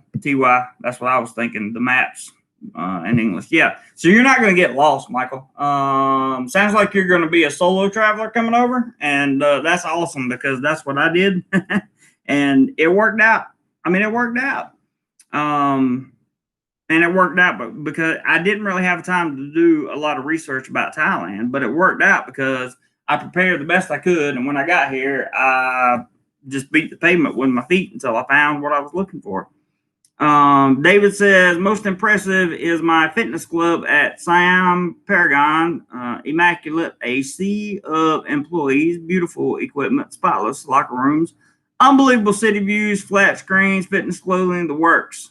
A: that's what I was thinking. The maps in English. Yeah. So you're not going to get lost, Michael. Sounds like you're going to be a solo traveler coming over, and that's awesome because that's what I did, and it worked out. I mean, it worked out. And it worked out because I didn't really have time to do a lot of research about Thailand, but it worked out because I prepared the best I could. And when I got here, I just beat the pavement with my feet until I found what I was looking for. David says, most impressive is my fitness club at Siam Paragon. Immaculate, a sea of employees, beautiful equipment, spotless locker rooms, unbelievable city views, flat screens, fitness clothing, the works.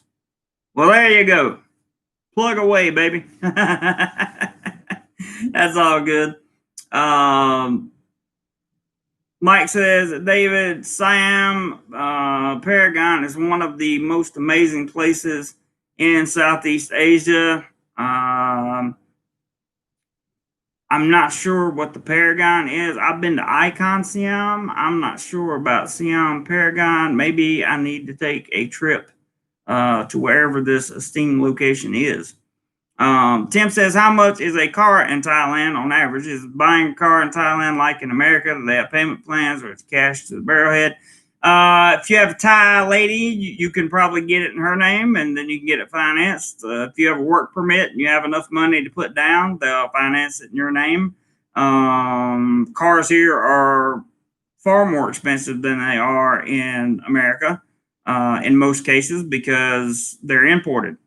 A: Well, there you go. Plug away, baby. That's all good. Mike says, David, Siam Paragon is one of the most amazing places in Southeast Asia. I'm not sure what the Paragon is. I've been to Icon Siam. I'm not sure about Siam Paragon. Maybe I need to take a trip to wherever this esteemed location is. Tim says, how much is a car in Thailand on average? Is buying a car in Thailand like in America? Do they have payment plans or it's cash to the barrelhead? If you have a Thai lady, you can probably get it in her name and then you can get it financed. If you have a work permit and you have enough money to put down, they'll finance it in your name. Cars here are far more expensive than they are in America in most cases because they're imported.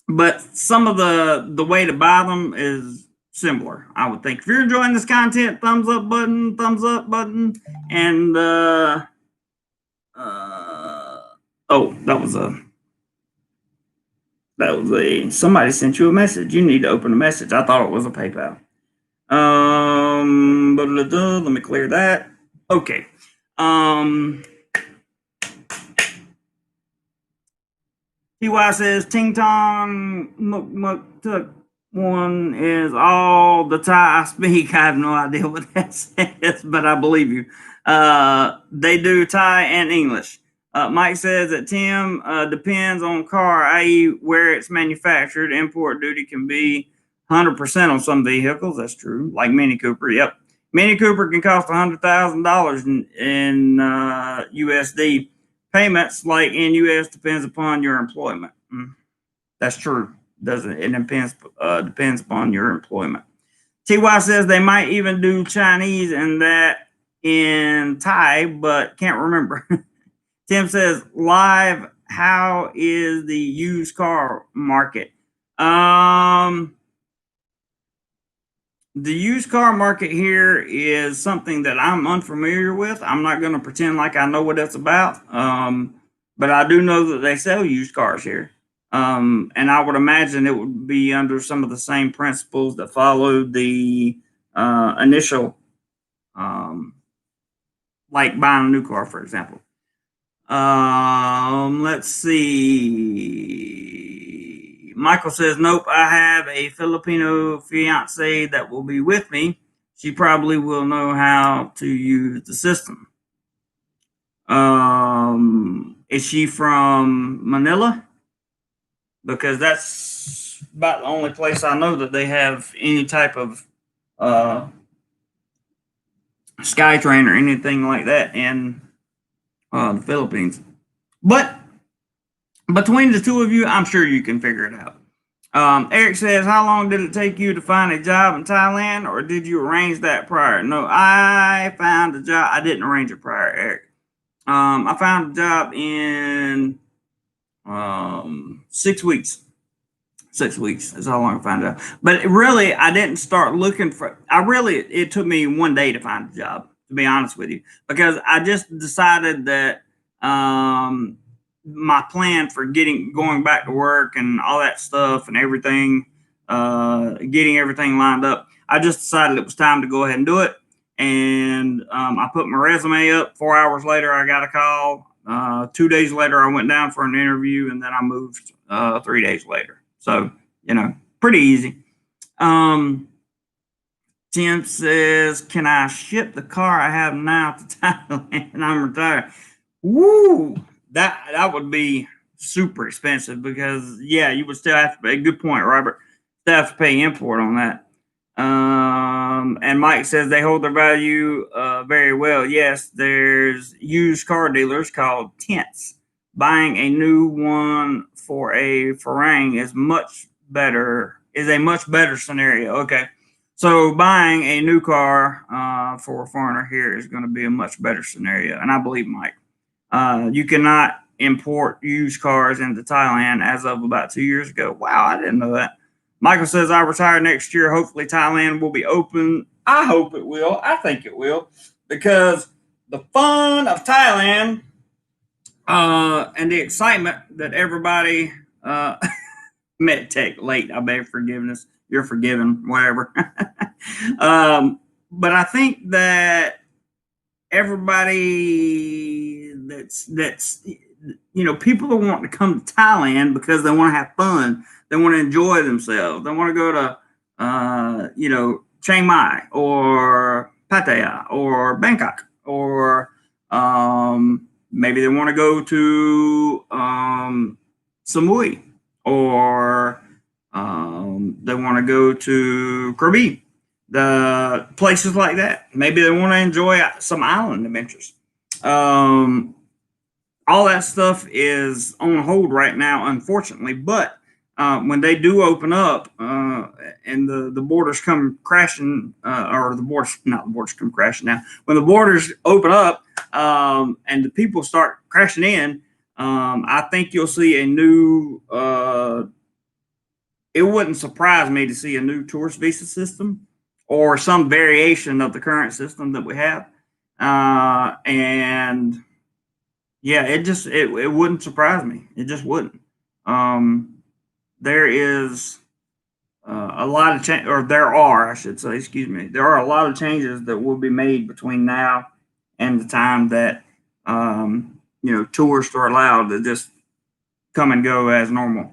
A: But some of the way to buy them is similar, I would think. If you're enjoying this content, thumbs up button, and oh, that was a somebody sent you a message. You need to open a message. I thought it was a PayPal. Let me clear that. Okay. TY says Ting Tong Muk Tuk one is all the Thai I speak. I have no idea what that says, but I believe you. They do Thai and English. Mike says that Tim depends on car, i.e., where it's manufactured. Import duty can be 100% on some vehicles. That's true. Like Mini Cooper. Yep. Mini Cooper can cost $100,000 in USD. Payments like in US depends upon your employment. That's true. Doesn't it? Depends upon your employment. TY says they might even do Chinese and that in Thai, but can't remember. Tim says live. How is the used car market? The used car market here is something that I'm unfamiliar with. I'm not going to pretend like I know what it's about. But I do know that they sell used cars here. And I would imagine it would be under some of the same principles that followed the initial, like buying a new car, for example. Let's see. Michael says, nope, I have a Filipino fiance that will be with me. She probably will know how to use the system. Is she from Manila? Because that's about the only place I know that they have any type of SkyTrain or anything like that in the Philippines. But between the two of you, I'm sure you can figure it out. Eric says, how long did it take you to find a job in Thailand, or did you arrange that prior? No, I found a job. I didn't arrange it prior, Eric. I found a job in 6 weeks. 6 weeks is how long I found out. But really, I didn't start looking for. It took me 1 day to find a job, to be honest with you, because I just decided that my plan for going back to work and all that stuff and everything, getting everything lined up, I just decided it was time to go ahead and do it. And I put my resume up. 4 hours later, I got a call. 2 days later, I went down for an interview, and then I moved 3 days later. So, pretty easy. Tim says, can I ship the car I have now to Thailand and I'm retired? Woo! That would be super expensive because, yeah, you would still have to pay. Good point, Robert. Still have to pay import on that. And Mike says they hold their value very well. Yes, there's used car dealers called tents. Buying a new one for a Farang is a much better scenario. Okay. So buying a new car for a foreigner here is going to be a much better scenario. And I believe Mike. You cannot import used cars into Thailand as of about 2 years ago. Wow, I didn't know that. Michael says, I retire next year. Hopefully Thailand will be open. I hope it will. I think it will. Because the fun of Thailand and the excitement that everybody met tech late. I beg forgiveness. You're forgiven, whatever. But I think that everybody that's people are wanting to come to Thailand because they want to have fun. They want to enjoy themselves. They want to go to Chiang Mai or Pattaya or Bangkok or maybe they want to go to Samui or They want to go to Krabi, the places like that. Maybe they want to enjoy some island adventures. All that stuff is on hold right now, unfortunately. But when they do open up and the borders come crashing, or the borders, not the borders come crashing now, when the borders open up and the people start crashing in, I think you'll see a new, it wouldn't surprise me to see a new tourist visa system or some variation of the current system that we have. And yeah, it wouldn't surprise me. It just wouldn't. There is a lot of change, or there are, I should say, excuse me. There are a lot of changes that will be made between now and the time that tourists are allowed to just come and go as normal.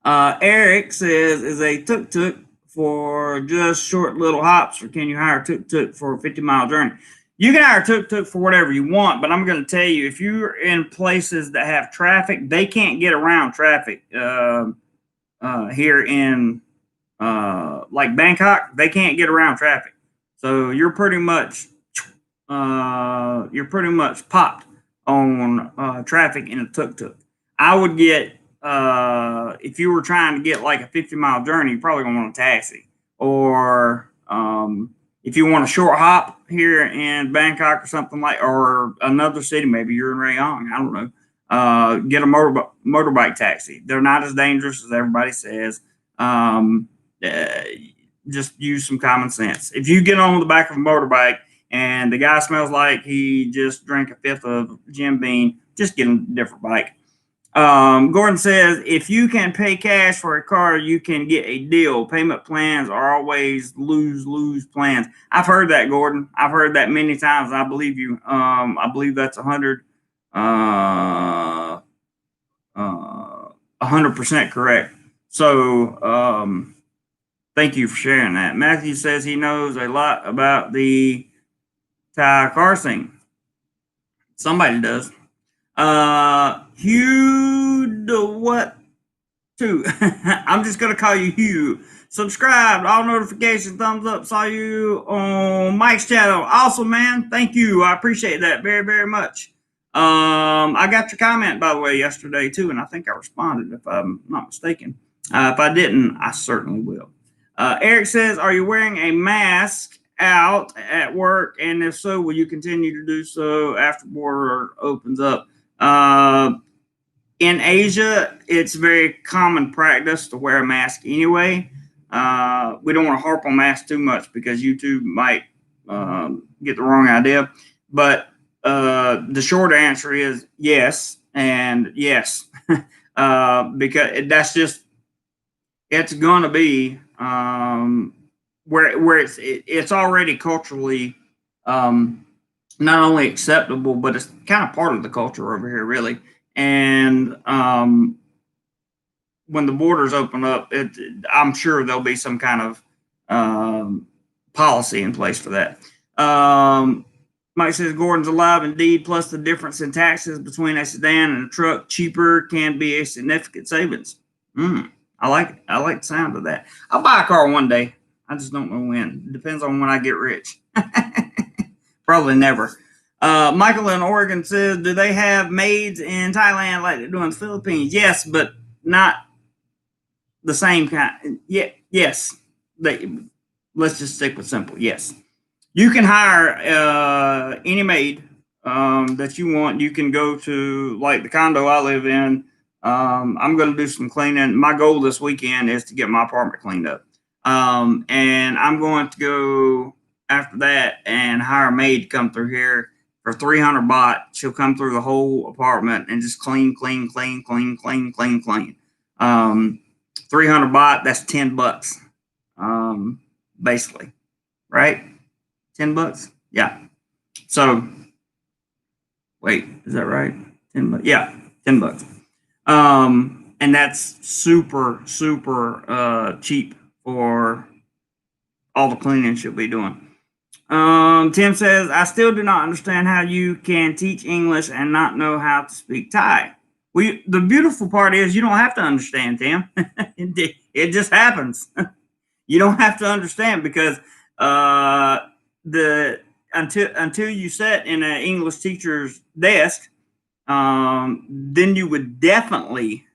A: Eric says, is a tuk-tuk for just short little hops, or can you hire a tuk-tuk for a 50-mile journey? You can hire a tuk-tuk for whatever you want, but I'm going to tell you, if you're in places that have traffic, they can't get around traffic. Here in like Bangkok, they can't get around traffic. So you're pretty much popped on traffic in a tuk-tuk. I would get, if you were trying to get like a 50-mile journey, you're probably going to want a taxi. Or if you want a short hop here in Bangkok or something or another city, maybe you're in Rayong, I don't know, get a motorbike taxi. They're not as dangerous as everybody says. Just use some common sense. If you get on the back of a motorbike and the guy smells like he just drank a fifth of Jim Beam, just get a different bike. Gordon says, if you can pay cash for a car, you can get a deal. Payment plans are always lose plans. I've heard that, Gordon. I've heard that many times, and I believe you. I believe that's 100% correct. So, thank you for sharing that. Matthew says he knows a lot about the Thai car scene. Somebody does. Hugh, what? Too. I'm just gonna call you Hugh. Subscribe, all notifications, thumbs up. Saw you on Mike's channel. Awesome, man. Thank you. I appreciate that very, very much. I got your comment, by the way, yesterday too, and I think I responded, if I'm not mistaken. If I didn't, I certainly will. Eric says, are you wearing a mask out at work? And if so, will you continue to do so after border opens up? In Asia, it's very common practice to wear a mask anyway. We don't want to harp on masks too much because YouTube might get the wrong idea. But the short answer is yes, and yes, because that's just, it's going to be where it's already culturally not only acceptable, but it's kind of part of the culture over here, really. And when the borders open up, I'm sure there'll be some kind of policy in place for that. Mike says, Gordon's alive indeed, plus the difference in taxes between a sedan and a truck cheaper can be a significant savings. I like the sound of that. I'll buy a car one day. I just don't know when. It depends on when I get rich. Probably never. Michael in Oregon says, do they have maids in Thailand like they do in the Philippines? Yes, but not the same kind. Yeah, yes. Let's just stick with simple. Yes. You can hire any maid that you want. You can go to, like, the condo I live in. I'm going to do some cleaning. My goal this weekend is to get my apartment cleaned up. And I'm going to go after that and hire a maid to come through here for 300 baht. She'll come through the whole apartment and just clean. 300 baht, that's $10, basically, right? $10? Yeah. So, wait, is that right? $10? Yeah, $10. And that's super cheap for all the cleaning she'll be doing. Tim says, I still do not understand how you can teach English and not know how to speak Thai. The beautiful part is you don't have to understand, Tim. It just happens. You don't have to understand because the until you sit in an English teacher's desk, then you would definitely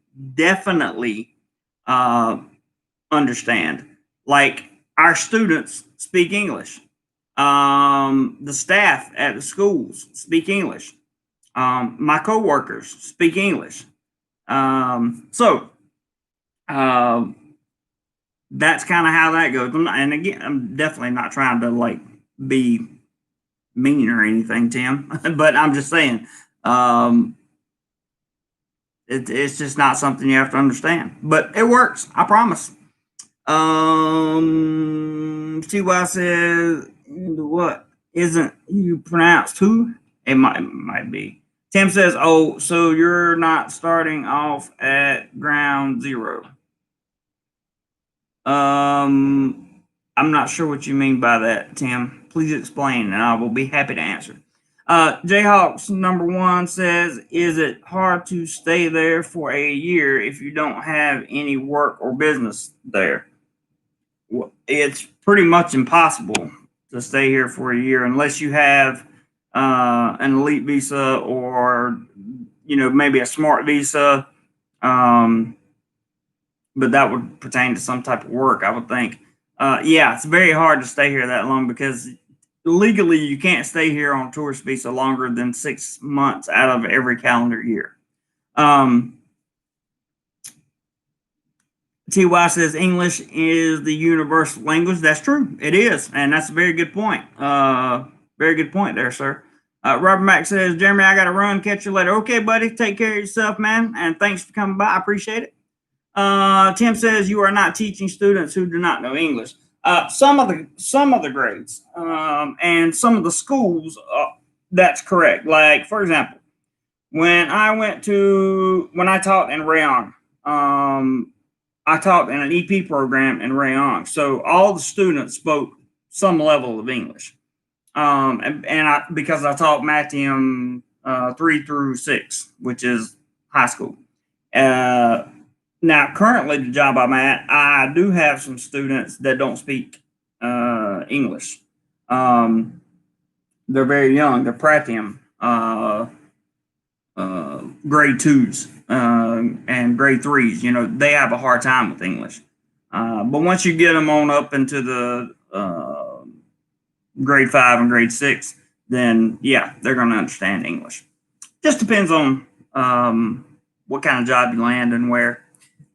A: uh, understand. Like our students speak English. The staff at the schools speak English. My coworkers speak English. So that's kind of how that goes. And again, I'm definitely not trying to like be mean or anything, Tim, but I'm just saying, it's just not something you have to understand. But it works, I promise. TY says, what isn't you pronounced who? It might be. Tim says, oh, so you're not starting off at ground zero. I'm not sure what you mean by that, Tim. Please explain, and I will be happy to answer. Jayhawks number 1 says, is it hard to stay there for a year if you don't have any work or business there? Well, it's pretty much impossible to stay here for a year unless you have an elite visa or maybe a smart visa. But that would pertain to some type of work, I would think. Yeah, it's very hard to stay here that long because legally you can't stay here on a tourist visa longer than 6 months out of every calendar year. TY says English is the universal language. That's true. It is. And that's a very good point. Very good point there, sir. Robert Mack says, Jeremy, I got to run. Catch you later. Okay, buddy. Take care of yourself, man. And thanks for coming by. I appreciate it. Tim says you are not teaching students who do not know English. Some of the grades and some of the schools, that's correct. Like, for example, when I taught in Rayong, I taught in an EP program in Rayong. So all the students spoke some level of English. Because I taught Matthew 3 through 6, which is high school. Now, currently, the job I'm at, I do have some students that don't speak English. They're very young. They're Prathium, grade 2s and grade 3s. They have a hard time with English. But once you get them on up into the grade 5 and grade 6, then, yeah, they're going to understand English. Just depends on what kind of job you land and where.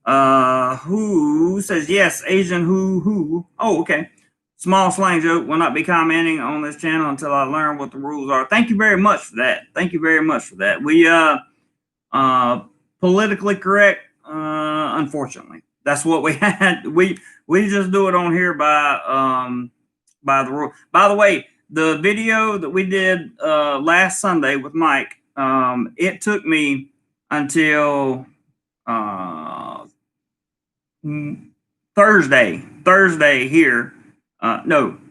A: Who says yes? Asian who? Oh, okay. Small slang joke. Will not be commenting on this channel until I learn what the rules are. Thank you very much for that. Thank you very much for that. We politically correct. Unfortunately, that's what we had. We just do it on here by the rule. By the way, the video that we did last Sunday with Mike, it took me until Thursday here,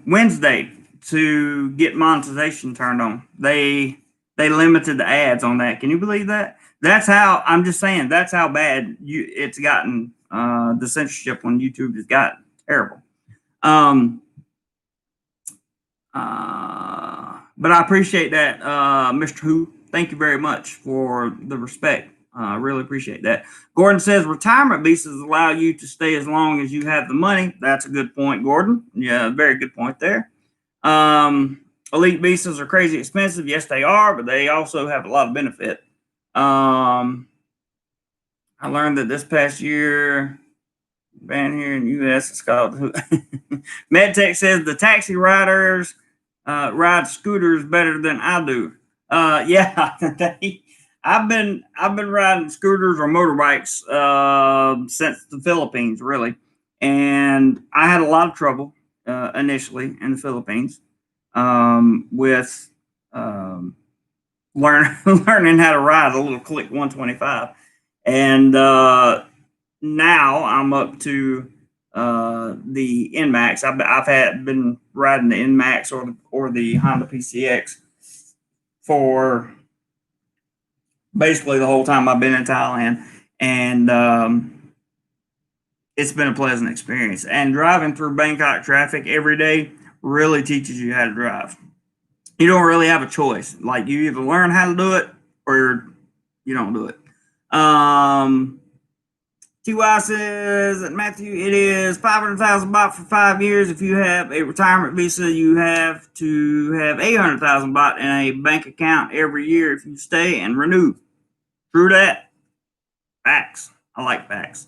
A: Wednesday to get monetization turned on. They limited the ads on that. Can you believe that? That's how, I'm just saying, that's how bad it's gotten. The censorship on YouTube has gotten terrible. But I appreciate that, Mr. Who. Thank you very much for the respect. I really appreciate that. Gordon says retirement visas allow you to stay as long as you have the money. That's a good point, Gordon. Yeah, very good point there. Elite visas are crazy expensive. Yes, they are, but they also have a lot of benefit. I learned that this past year, ban here in the U.S. it's called MedTech says the taxi riders ride scooters better than I do. Yeah, I've been riding scooters or motorbikes since the Philippines, really, and I had a lot of trouble initially in the Philippines with learning how to ride a little Click 125, and now I'm up to the NMAX. I've been riding the NMAX or the Honda PCX for basically the whole time I've been in Thailand, and it's been a pleasant experience. And driving through Bangkok traffic every day really teaches you how to drive. You don't really have a choice. Like, you either learn how to do it or you don't do it. TY says, Matthew, it is 500,000 baht for 5 years. If you have a retirement visa, you have to have 800,000 baht in a bank account every year if you stay and renew. True that. Facts. I like facts.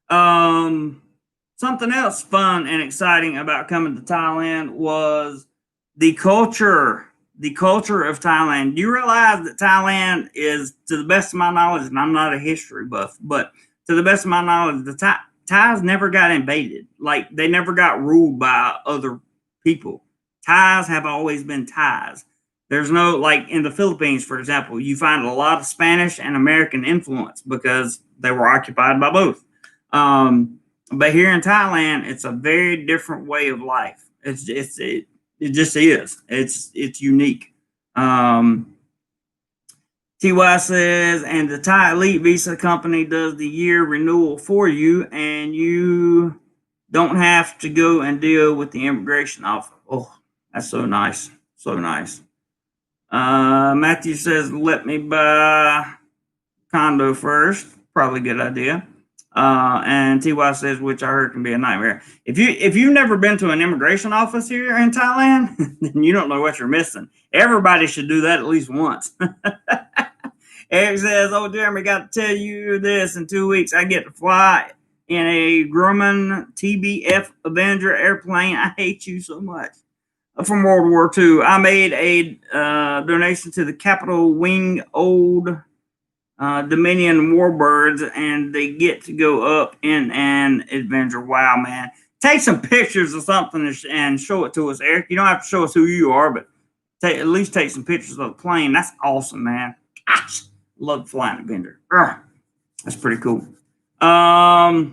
A: Something else fun and exciting about coming to Thailand was the culture. The culture of Thailand. Do you realize that Thailand is, to the best of my knowledge, and I'm not a history buff, but to the best of my knowledge, the Thais never got invaded. Like, they never got ruled by other people. Thais have always been Thais. There's no, like in the Philippines, for example, you find a lot of Spanish and American influence because they were occupied by both. But here in Thailand, it's a very different way of life. It just is. It's unique. TY says, and the Thai Elite Visa Company does the year renewal for you, and you don't have to go and deal with the immigration office. Oh, that's so nice. So nice. Matthew says, let me buy condo first. Probably a good idea. And TY says, which I heard can be a nightmare. If you've never been to an immigration office here in Thailand, then you don't know what you're missing. Everybody should do that at least once. Eric says, oh, Jeremy, got to tell you this. In 2 weeks, I get to fly in a Grumman TBF Avenger airplane. I hate you so much. From World War II. I made a donation to the Capital Wing Old Dominion Warbirds, and they get to go up in an adventure. Wow, man. Take some pictures of something and show it to us, Eric. You don't have to show us who you are, but at least take some pictures of the plane. That's awesome, man. Gosh, love flying Avenger. That's pretty cool. Yeah,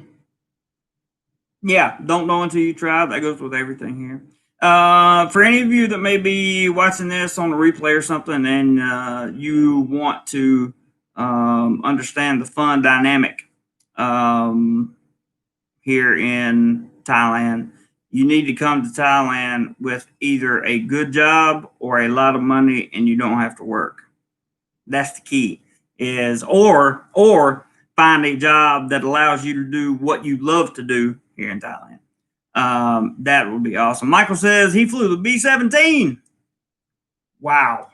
A: don't know until you try. That goes with everything here. For any of you that may be watching this on a replay or something, and you want to understand the fun dynamic here in Thailand, you need to come to Thailand with either a good job or a lot of money, and you don't have to work. That's the key. Or find a job that allows you to do what you love to do here in Thailand. That would be awesome. Michael says he flew the B-17. Wow.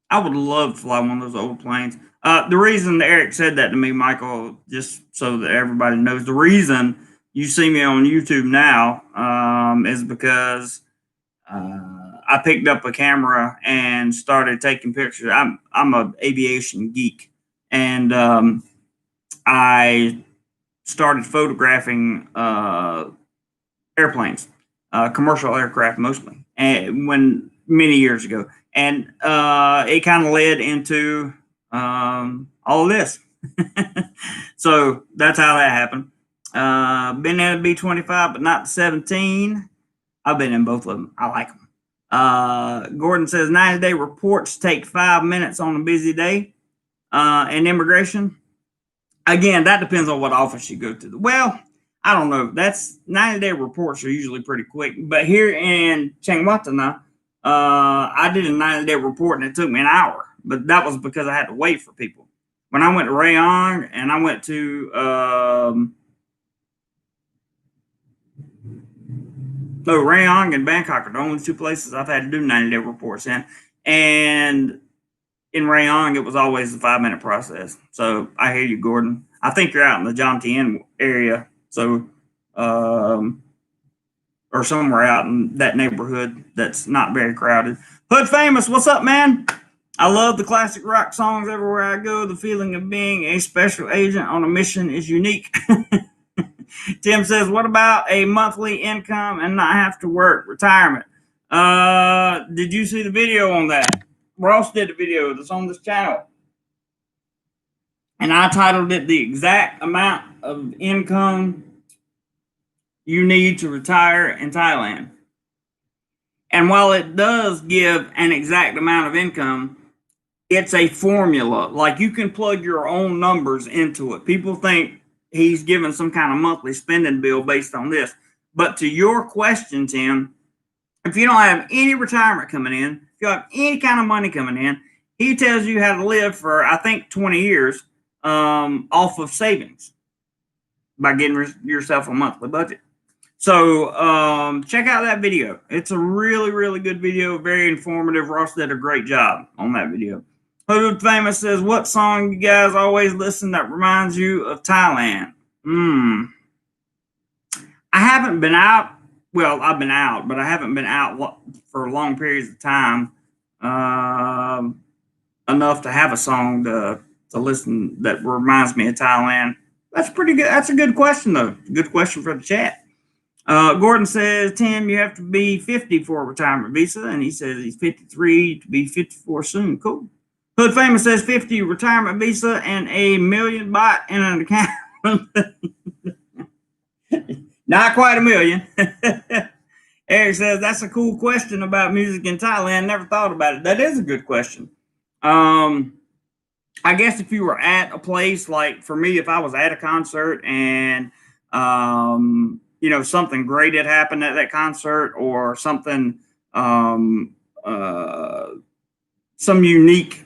A: I would love to fly one of those old planes. The reason Eric said that to me, Michael, just so that everybody knows, the reason you see me on YouTube now is because I picked up a camera and started taking pictures. I'm an aviation geek, and I started photographing airplanes, commercial aircraft mostly, and many years ago, and it kind of led into all of this. So that's how that happened. Been in a B-25, but not the 17. I've been in both of them. I like them. Gordon says 90-day reports take 5 minutes on a busy day. And immigration, again, that depends on what office you go to. Well, I don't know. That's 90-day reports are usually pretty quick. But here in Chiang Mai, I did a 90-day report and it took me an hour. But that was because I had to wait for people. When I went to Rayong and I went to Rayong and Bangkok are the only two places I've had to do 90-day reports in. And in Rayong, it was always a 5-minute process. So I hear you, Gordon. I think you're out in the John Tien area. So, or somewhere out in that neighborhood that's not very crowded. Hood Famous, what's up, man? I love the classic rock songs everywhere I go. The feeling of being a special agent on a mission is unique. Tim says, what about a monthly income and not have to work? Retirement. Did you see the video on that? Ross did a video that's on this channel. And I titled it the exact amount of income you need to retire in Thailand. And while it does give an exact amount of income, it's a formula. Like, you can plug your own numbers into it. People think he's giving some kind of monthly spending bill based on this. But to your question, Tim, if you don't have any retirement coming in, if you have any kind of money coming in, he tells you how to live for, I think, 20 years off of savings by getting yourself a monthly budget. So check out that video. It's a really, really good video, very informative. Ross did a great job on that video. Hood Famous says, what song you guys always listen that reminds you of Thailand? I haven't been out. Well, I've been out, but I haven't been out for long periods of time enough to have a song to listen that reminds me of Thailand. That's pretty good. That's a good question, though. Good question for the chat. Gordon says, Tim, you have to be 50 for a retirement visa. And he says he's 53 to be 54 soon. Cool. Hood Famous says 50 retirement visa and $1 million baht in an account. Not quite $1 million. Eric says, that's a cool question about music in Thailand. Never thought about it. That is a good question. I guess if you were at a place, like for me, if I was at a concert and something great had happened at that concert, or something some unique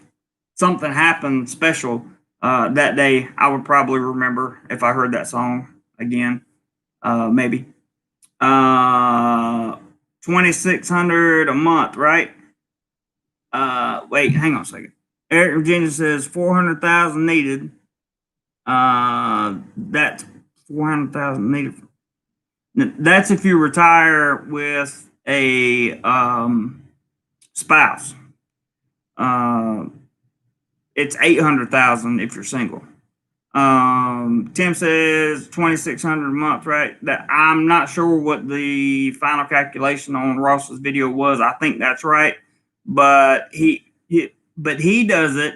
A: something happened special that day, I would probably remember if I heard that song again. Maybe 2,600 a month, right? Wait, hang on a second. Eric Virginia says 400,000 needed. That's 400,000 needed. That's if you retire with a spouse. It's 800,000 if you're single. Tim says 2,600 a month, right? That I'm not sure what the final calculation on Ross's video was. I think that's right, but he does it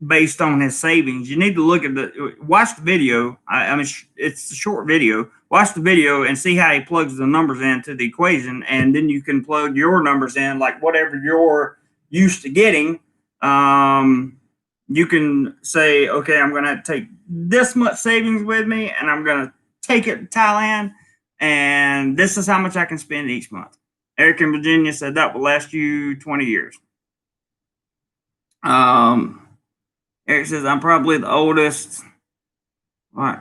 A: based on his savings. You need to watch the video. I mean, it's a short video. Watch the video and see how he plugs the numbers into the equation, and then you can plug your numbers in, like whatever you're used to getting. You can say, okay, I'm going to take this much savings with me, and I'm going to take it to Thailand, and this is how much I can spend each month. Eric in Virginia said that will last you 20 years. Eric says, I'm probably the oldest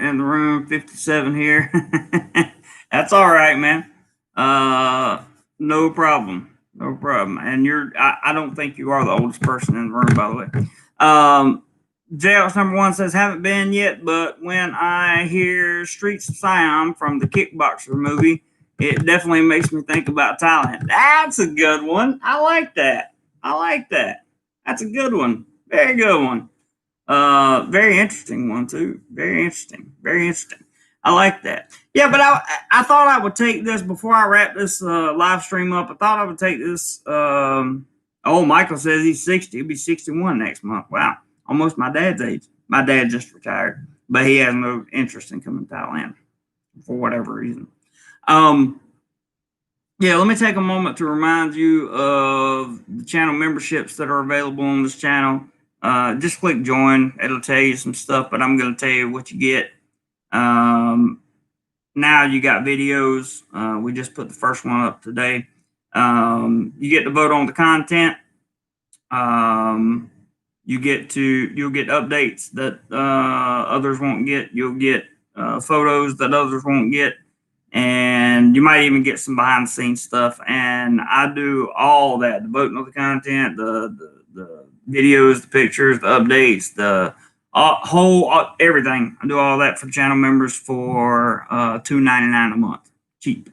A: in the room, 57 here. That's all right, man. No problem. No problem. And I don't think you are the oldest person in the room, by the way. JLX number 1 says, haven't been yet, but when I hear Streets of Siam from the Kickboxer movie, it definitely makes me think about Thailand. That's a good one. I like that. That's a good one. Very good one. Very interesting one, too. Very interesting. I like that. Yeah, but I thought I would take this before I wrap this live stream up. I thought I would take this. Michael says he's 60. He'll be 61 next month. Wow. Almost my dad's age. My dad just retired, but he has no interest in coming to Thailand for whatever reason. Yeah, let me take a moment to remind you of the channel memberships that are available on this channel. Just click join. It'll tell you some stuff, but I'm going to tell you what you get. Now you got videos. We just put the first one up today. You get to vote on the content. You'll get updates that others won't get. You'll get photos that others won't get, and you might even get some behind the scenes stuff. And I do all that: the voting on the content, the videos, the pictures, the updates, the everything. I do all that for channel members for $2.99 a month. Cheap.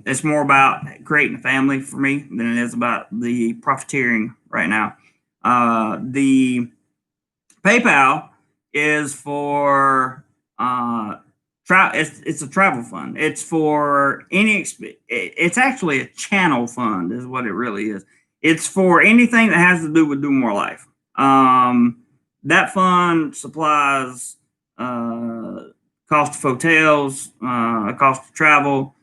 A: It's more about creating a family for me than it is about the profiteering right now. The PayPal is for it's a travel fund. It's for it's actually a channel fund is what it really is. It's for anything that has to do with Domorelife. That fund supplies cost of hotels, cost of travel.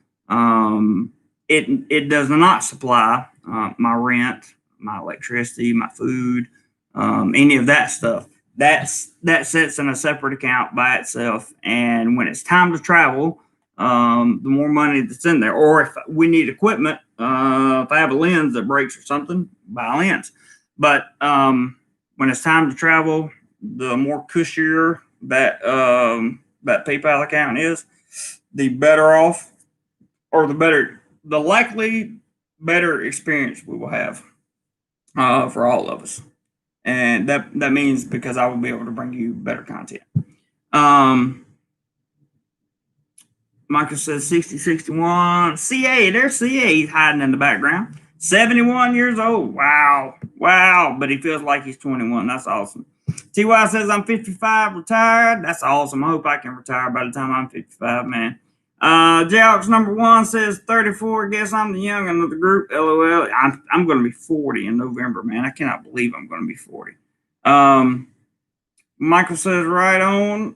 A: It does not supply my rent, my electricity, my food, any of that stuff. That sits in a separate account by itself. And when it's time to travel, the more money that's in there, or if we need equipment, if I have a lens that breaks or something, buy a lens. But when it's time to travel, the more cushier that PayPal account is, the better off, or the likely better experience we will have for all of us. And that means because I will be able to bring you better content. Michael says 60, 61. CA, there's CA. He's hiding in the background. 71 years old. Wow. But he feels like he's 21. That's awesome. TY says I'm 55, retired. That's awesome. I hope I can retire by the time I'm 55, man. J-Ox number 1 says 34. Guess I'm the young one of the group. LOL. I'm going to be 40 in November, man. I cannot believe I'm going to be 40. Michael says right on,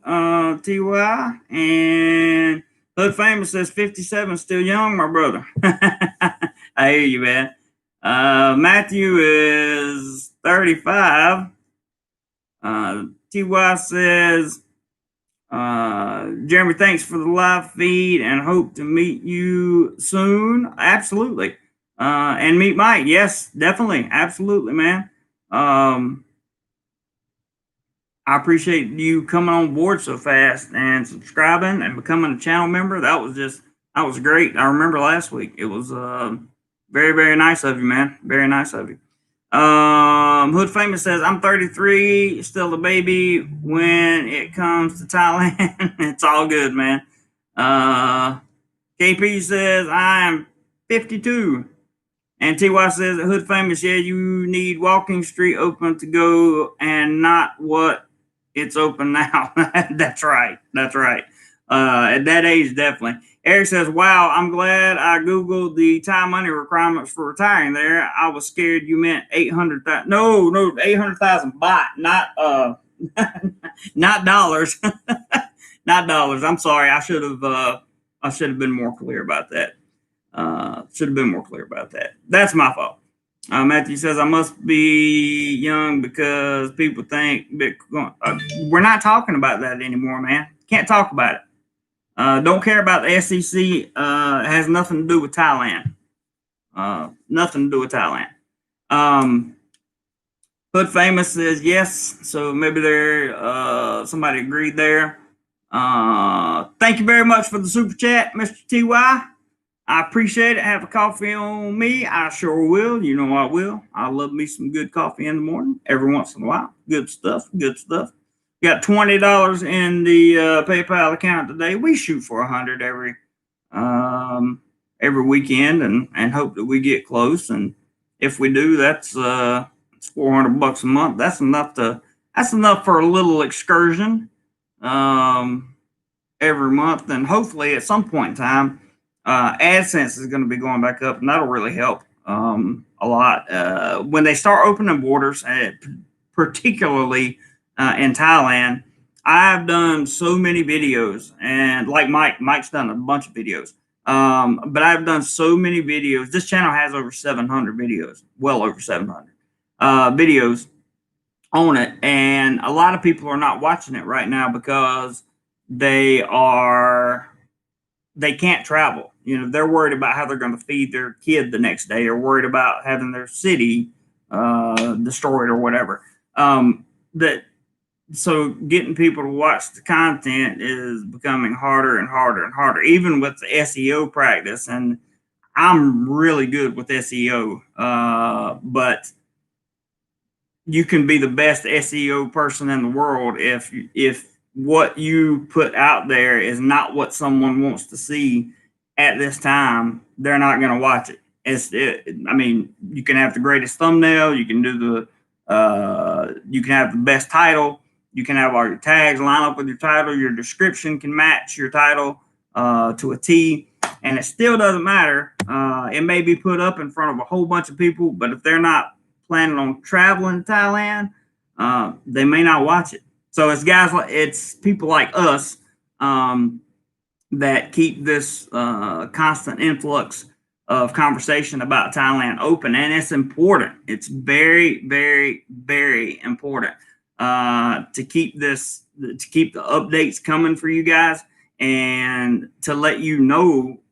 A: TY. And Hood Famous says 57, still young, my brother. I hear you, man. Matthew is 35. TY says, Jeremy, thanks for the live feed and hope to meet you soon. Absolutely. And meet Mike. Yes, definitely. Absolutely, man. I appreciate you coming on board so fast and subscribing and becoming a channel member. That was great. I remember last week. It was very, very nice of you, man. Very nice of you. Hood Famous says, I'm 33, still a baby when it comes to Thailand. It's all good, man. KP says, I'm 52. And TY says, Hood Famous, yeah, you need walking street open to go and not what it's open now. That's right. At that age, definitely. Eric says, wow, I'm glad I Googled the Thai money requirements for retiring there. I was scared you meant 800,000. No, 800,000 baht, not dollars. Not dollars. I'm sorry. I should have been more clear about that. That's my fault. Matthew says, I must be young because people think Bitcoin. We're not talking about that anymore, man. Can't talk about it. Don't care about the SEC. It has nothing to do with Thailand. Nothing to do with Thailand. Hood Famous says yes. So maybe somebody agreed there. Thank you very much for the super chat, Mr. TY. I appreciate it. Have a coffee on me. I sure will. You know I will. I love me some good coffee in the morning every once in a while. Good stuff. Got $20 in the PayPal account today. We shoot for 100 every weekend and hope that we get close. And if we do, that's $400 a month. That's enough for a little excursion every month. And hopefully at some point in time, AdSense is going to be going back up, and that'll really help a lot when they start opening borders, particularly in Thailand. I've done so many videos, and like Mike's done a bunch of videos, but I've done so many videos. This channel has over 700 videos, well over 700 videos on it, and a lot of people are not watching it right now because they can't travel. You know, they're worried about how they're going to feed their kid the next day, or worried about having their city destroyed or whatever. So getting people to watch the content is becoming harder and harder and harder, even with the SEO practice. And I'm really good with SEO, but you can be the best SEO person in the world if what you put out there is not what someone wants to see at this time. They're not going to watch it. I mean, you can have the greatest thumbnail, you can do you can have the best title, you can have all your tags line up with your title, your description can match your title to a T, and it still doesn't matter. It may be put up in front of a whole bunch of people, but if they're not planning on traveling to Thailand, they may not watch it. So it's people like us that keep this constant influx of conversation about Thailand open, and it's important. It's very, very, very important to keep the updates coming for you guys, and to let you know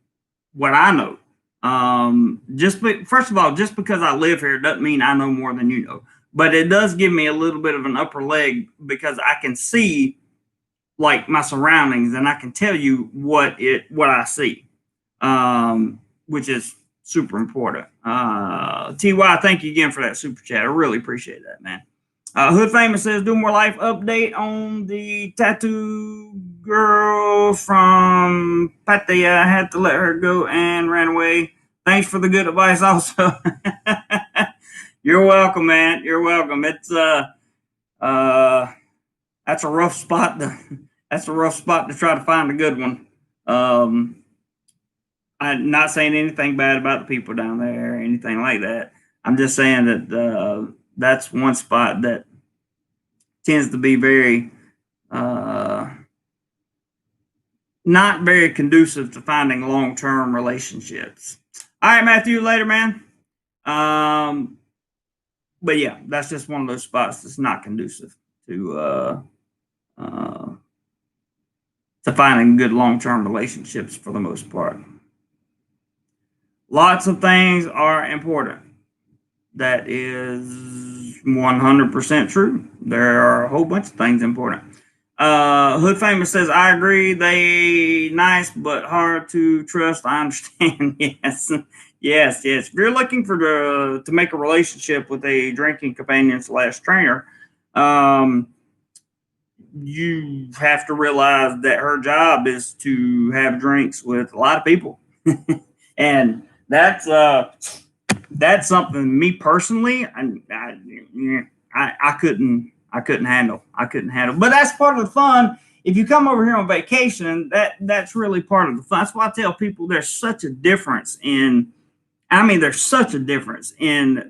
A: what I know. First of all, just because I live here doesn't mean I know more than you know, but it does give me a little bit of an upper leg because I can see like my surroundings and I can tell you what I see, which is super important. TY, thank you again for that super chat. I really appreciate that, man. Hood Famous says, Domorelife update on the tattoo girl from Pattaya. I had to let her go and ran away. Thanks for the good advice also. You're welcome, man. You're welcome. It's that's a rough spot to try to find a good one. I'm not saying anything bad about the people down there or anything like that. I'm just saying that that's one spot that tends to be very not very conducive to finding long-term relationships. All right, Matthew, later, man. But yeah, that's just one of those spots that's not conducive to finding good long-term relationships for the most part. Lots of things are important. That is 100% true. There are a whole bunch of things important. Hood Famous says, I agree. They nice, but hard to trust. I understand. Yes. If you're looking to make a relationship with a drinking companion / trainer, you have to realize that her job is to have drinks with a lot of people. And that's something me personally, I couldn't handle. But that's part of the fun. If you come over here on vacation, that's really part of the fun. That's why I tell people there's such a difference in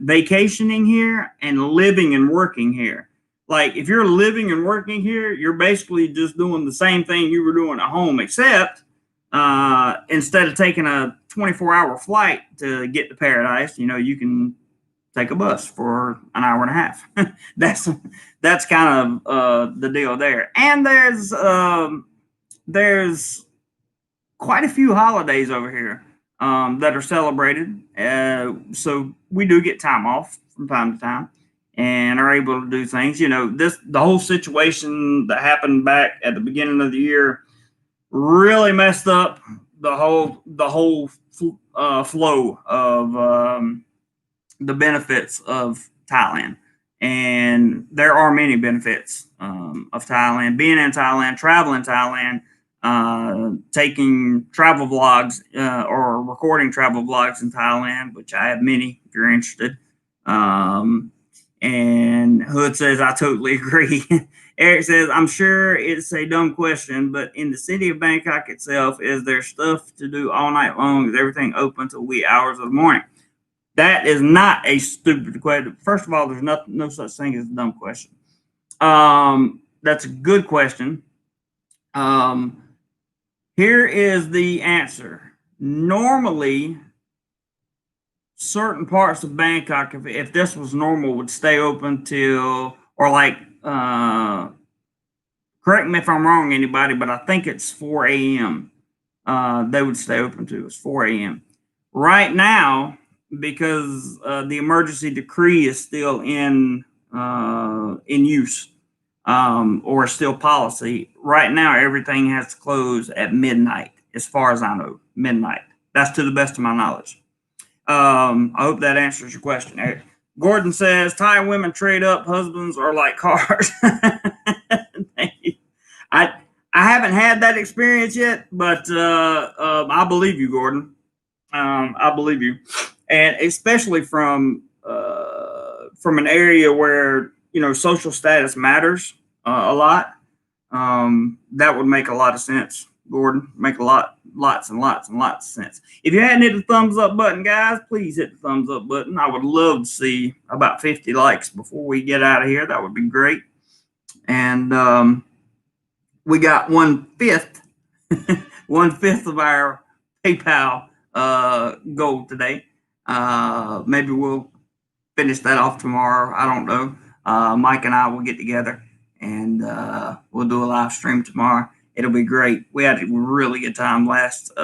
A: vacationing here and living and working here. Like if you're living and working here, you're basically just doing the same thing you were doing at home, except instead of taking a 24-hour flight to get to paradise, you can take a bus for an hour and a half. That's kind of the deal there. And there's quite a few holidays over here that are celebrated. So we do get time off from time to time and are able to do things. The whole situation that happened back at the beginning of the year really messed up the whole flow of the benefits of Thailand. And there are many benefits of Thailand. Being in Thailand, traveling Thailand, taking travel vlogs or recording travel vlogs in Thailand, which I have many if you're interested. And Hood says, I totally agree. Eric says, I'm sure it's a dumb question, but in the city of Bangkok itself, is there stuff to do all night long? Is everything open till wee hours of the morning? That is not a stupid question. First of all, there's no such thing as a dumb question. That's a good question. Here is the answer. Normally, certain parts of Bangkok, if this was normal, would stay open till, or like, correct me if I'm wrong, anybody, but I think it's 4 a.m. They would stay open to. It's 4 a.m. Right now, because the emergency decree is still in use or still policy. Right now, everything has to close at midnight, as far as I know, midnight. That's to the best of my knowledge. I hope that answers your question, Eric. Gordon says, Thai women trade up. Husbands are like cars. Thank you. I haven't had that experience yet, but I believe you, Gordon. I believe you, and especially from an area where social status matters a lot. That would make a lot of sense, Gordon. Make lots and lots of sense. If you hadn't hit the thumbs up button, guys, please hit the thumbs up button. I would love to see about 50 likes before we get out of here. That would be great. And we got 1/5 of our PayPal goal today. Maybe we'll finish that off tomorrow. I don't know. Mike and I will get together and we'll do a live stream tomorrow. It'll be great. We had a really good time last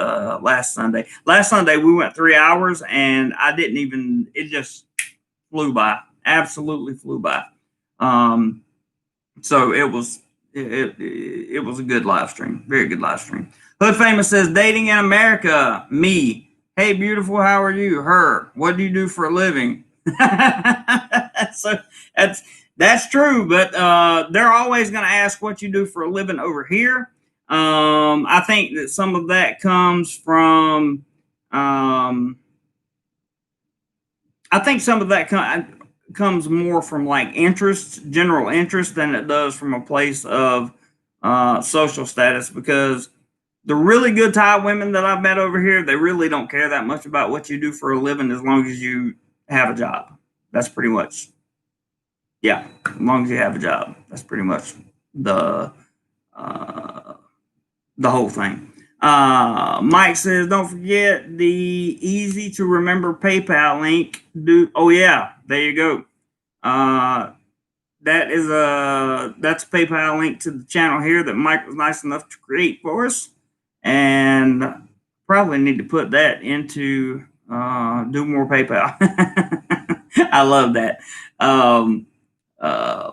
A: Sunday. Last Sunday we went 3 hours and I didn't even. It just flew by. Absolutely flew by. So it was a good live stream. Very good live stream. Hood Famous says dating in America. Me. Hey beautiful, how are you? Her. What do you do for a living? So that's true, but they're always going to ask what you do for a living over here. I think that some of that comes from. I think some of that comes more from like interest, general interest, than it does from a place of social status. Because the really good Thai women that I've met over here, they really don't care that much about what you do for a living as long as you have a job. That's pretty much, yeah, as long as you have a job. That's pretty much the whole thing. Mike says, don't forget the easy to remember PayPal link. Oh yeah, there you go. That's a PayPal link to the channel here that Mike was nice enough to create for us, and probably need to put that into do more PayPal. I love that.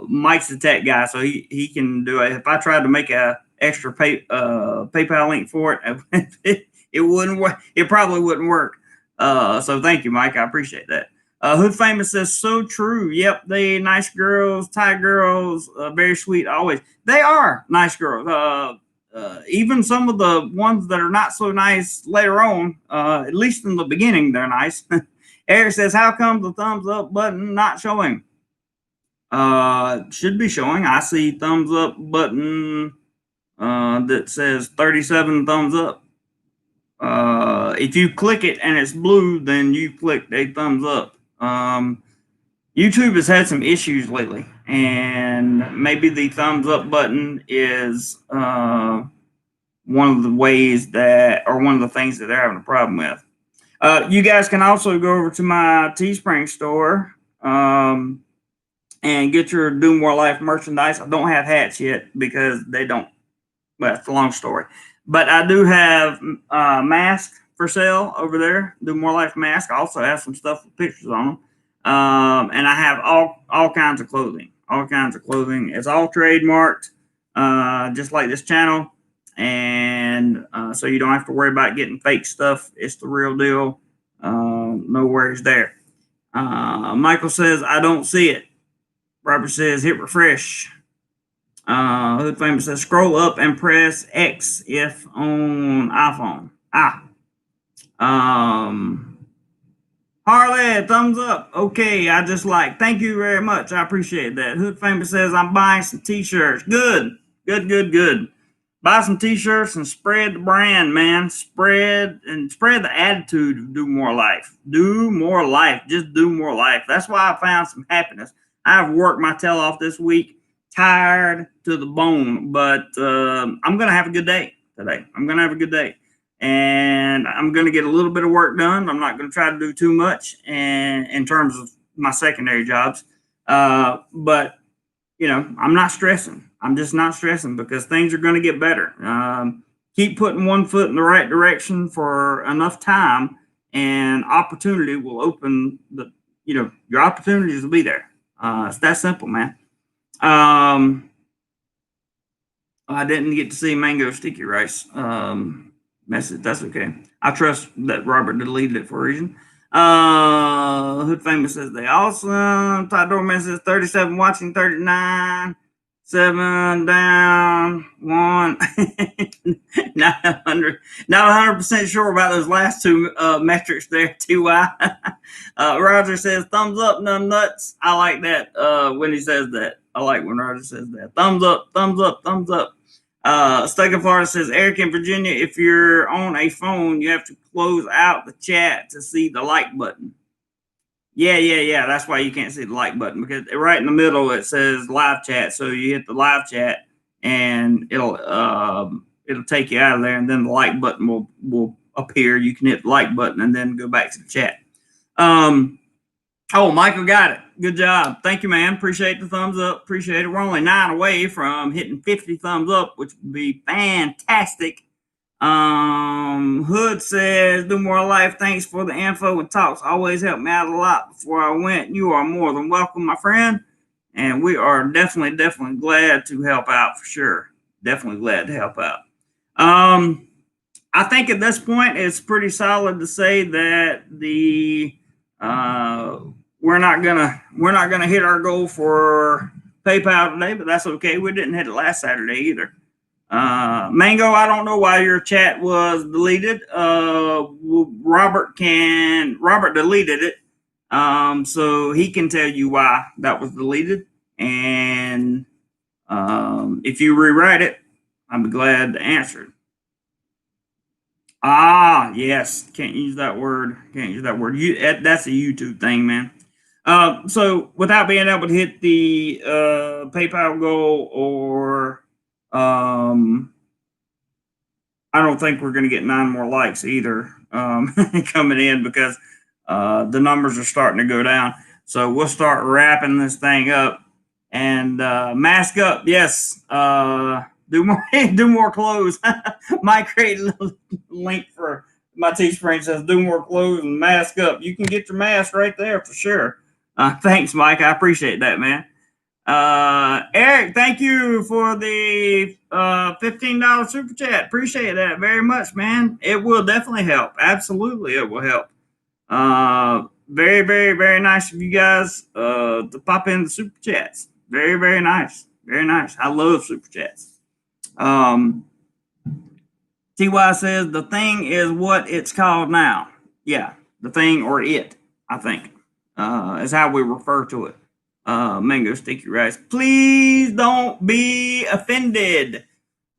A: Mike's the tech guy, so he can do it. If I tried to make a extra PayPal link for it, it wouldn't work. It probably wouldn't work. So thank you, Mike. I appreciate that. Hood Famous says, so true. Yep, they nice girls, Thai girls, very sweet always. They are nice girls. Even some of the ones that are not so nice later on, at least in the beginning, they're nice. Eric says, how come the thumbs up button not showing? Should be showing. I see thumbs up button that says 37 thumbs up. If you click it and it's blue, then you clicked a thumbs up. YouTube has had some issues lately, and maybe the thumbs up button is one of the ways that, or one of the things that they're having a problem with. You guys can also go over to my Teespring store and get your Do More Life merchandise. I don't have hats yet because they don't. Well, it's a long story, but I do have masks for sale over there. Do More Life mask. I also have some stuff with pictures on them, and I have all kinds of clothing. All kinds of clothing. It's all trademarked, just like this channel, and so you don't have to worry about getting fake stuff. It's the real deal. No worries there. Michael says, I don't see it. Robert says, hit refresh. Hood Famous says, scroll up and press X if on iPhone. Harley, thumbs up. Okay, I just like. Thank you very much. I appreciate that. Hood Famous says, I'm buying some t-shirts. Good. Buy some t-shirts and spread the brand, man. Spread the attitude of Do More Life. Do more life. Just do more life. That's why I found some happiness. I've worked my tail off this week, tired to the bone, but I'm going to have a good day today. I'm going to have a good day. And I'm going to get a little bit of work done. I'm not going to try to do too much in terms of my secondary jobs. But, you know, I'm not stressing. I'm just not stressing because things are going to get better. Keep putting one foot in the right direction for enough time, and opportunity will open. Your opportunities will be there. It's that simple, man. I didn't get to see mango sticky rice message. That's okay. I trust that Robert deleted it for a reason. Hood Famous says they awesome. Todd Doorman says 37 watching, 39, 7 down, 1. Not 100% sure about those last two metrics there, TY. Roger says thumbs up, numb nuts. I like that when he says that. I like when Roger says that. Thumbs up, thumbs up, thumbs up. Stuck in Florida says, Eric in Virginia, if you're on a phone, you have to close out the chat to see the like button. Yeah. That's why you can't see the like button, because right in the middle it says live chat. So you hit the live chat and it'll take you out of there, and then the like button will appear. You can hit the like button and then go back to the chat. Oh, Michael got it. Good job. Thank you, man. Appreciate the thumbs up. Appreciate it. We're only 9 away from hitting 50 thumbs up, which would be fantastic. Hood says, Domorelife, thanks for the info and talks. Always helped me out a lot before I went. You are more than welcome, my friend. And we are definitely glad to help out for sure. Definitely glad to help out. I think at this point it's pretty solid to say that the we're not gonna hit our goal for PayPal today, but that's okay. We didn't hit it last Saturday either. Mango, I don't know why your chat was deleted. Robert deleted it. So he can tell you why that was deleted. And if you rewrite it, I'd be glad to answer it. Ah, yes. Can't use that word. That's a YouTube thing, man. So without being able to hit the PayPal goal, or I don't think we're going to get 9 more likes either coming in, because the numbers are starting to go down. So we'll start wrapping this thing up and mask up. Yes. Do more clothes. Mike created a link for my Teespring, says do more clothes and mask up. You can get your mask right there for sure. Thanks, Mike. I appreciate that, man. Eric, thank you for the $15 super chat. Appreciate that very much, man. It will definitely help. Absolutely, it will help. Very, very nice of you guys to pop in the super chats. Very nice. Very nice. I love super chats. TY says the thing is what it's called now. Yeah, the thing, or it, I think, is how we refer to it. Mango sticky rice. Please don't be offended.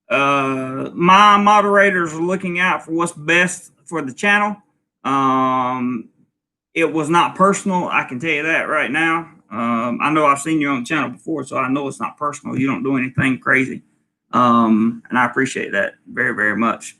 A: My moderators are looking out for what's best for the channel. It was not personal. I can tell you that right now. I know I've seen you on the channel before, so I know it's not personal. You don't do anything crazy. And I appreciate that very much.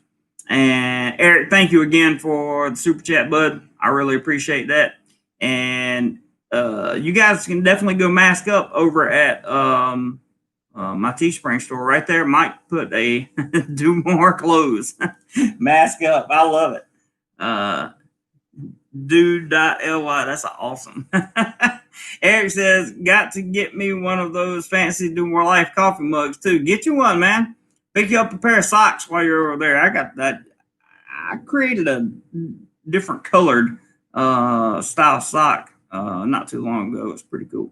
A: And Eric, thank you again for the super chat, bud. I really appreciate that. And you guys can definitely go mask up over at my Teespring store right there. Mike put a do more clothes. Mask up. I love it. Do.ly. That's awesome. Eric says, got to get me one of those fancy Domorelife coffee mugs too. Get you one, man. Pick you up a pair of socks while you're over there. I got that. I created a different colored style sock not too long ago. It's pretty cool.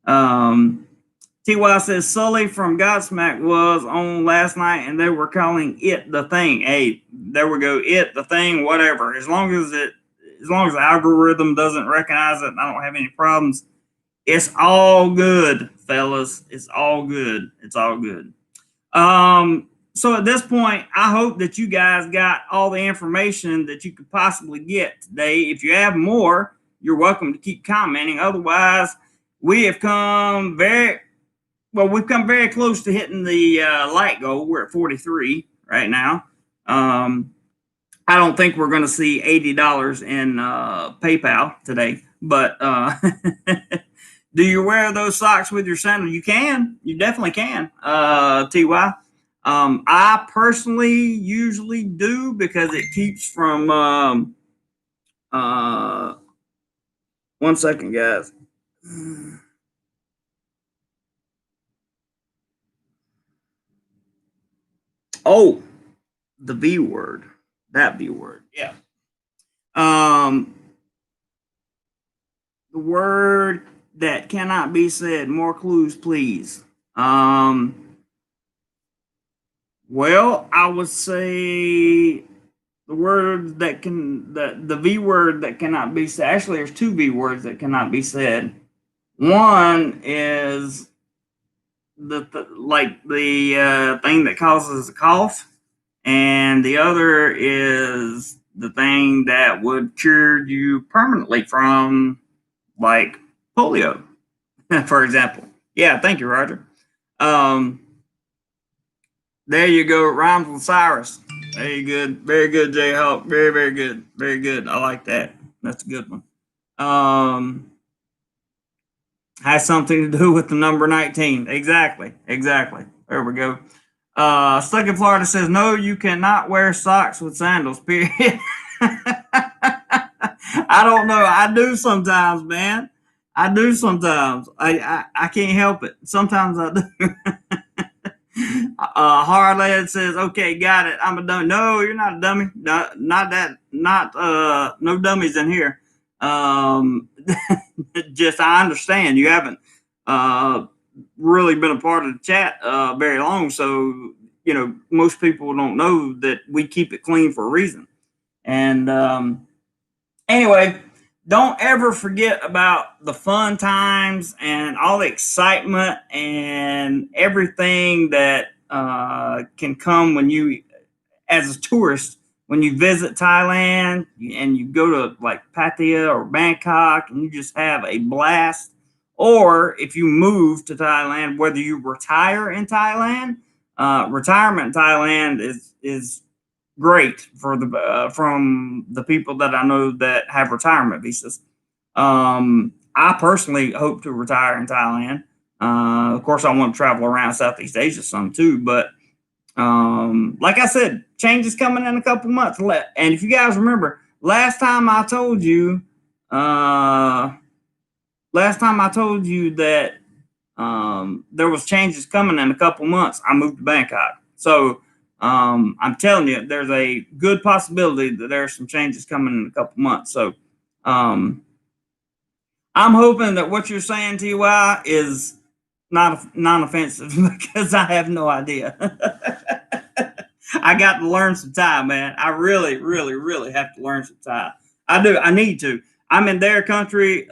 A: TY says Sully from Godsmack was on last night and they were calling it the thing. Hey, there we go. It, the thing, whatever. As long as the algorithm doesn't recognize it, I don't have any problems. It's all good, fellas. It's all good. It's all good. So at this point, I hope that you guys got all the information that you could possibly get today. If you have more, you're welcome to keep commenting. Otherwise, we've come very close to hitting the like goal. We're at 43 right now. I don't think we're going to see $80 in PayPal today, but do you wear those socks with your sandal? You can. You definitely can, TY. I personally usually do because it keeps from 1 second, guys. Oh, the V word. That V word. Yeah. The word that cannot be said. More clues, please. Well, I would say the word that the V word that cannot be said. Actually, there's 2 V words that cannot be said. One is the thing that causes a cough, and the other is the thing that would cure you permanently from, like, polio, for example. Yeah, thank you, Roger. There you go. It rhymes with Cyrus. Very good. Very good, J Hawk. Very, very good. Very good. I like that. That's a good one. Has something to do with the number 19. Exactly. Exactly. There we go. Stuck in Florida says, no, you cannot wear socks with sandals, period. I don't know. I do sometimes, man. I do sometimes. I can't help it. Sometimes I do. Harlad says, okay, got it. I'm a dummy. No, you're not a dummy. Not that. Not no dummies in here. Just I understand you haven't really been a part of the chat very long, so most people don't know that we keep it clean for a reason. And anyway, don't ever forget about the fun times and all the excitement and everything that can come when you, as a tourist, when you visit Thailand and you go to like Pattaya or Bangkok and you just have a blast. Or if you move to Thailand, whether you retire in Thailand, retirement in Thailand is great for the from the people that I know that have retirement visas. I personally hope to retire in Thailand. Of course, I want to travel around Southeast Asia some too, but like I said, change is coming in a couple months. And if you guys remember, last time I told you that there was changes coming in a couple months, I moved to Bangkok. So I'm telling you, there's a good possibility that there's some changes coming in a couple months. So I'm hoping that what you're saying, TY, is not non-offensive because I have no idea. I got to learn some Thai, man. I really, really, really have to learn some Thai. I do. I need to. I'm in their country.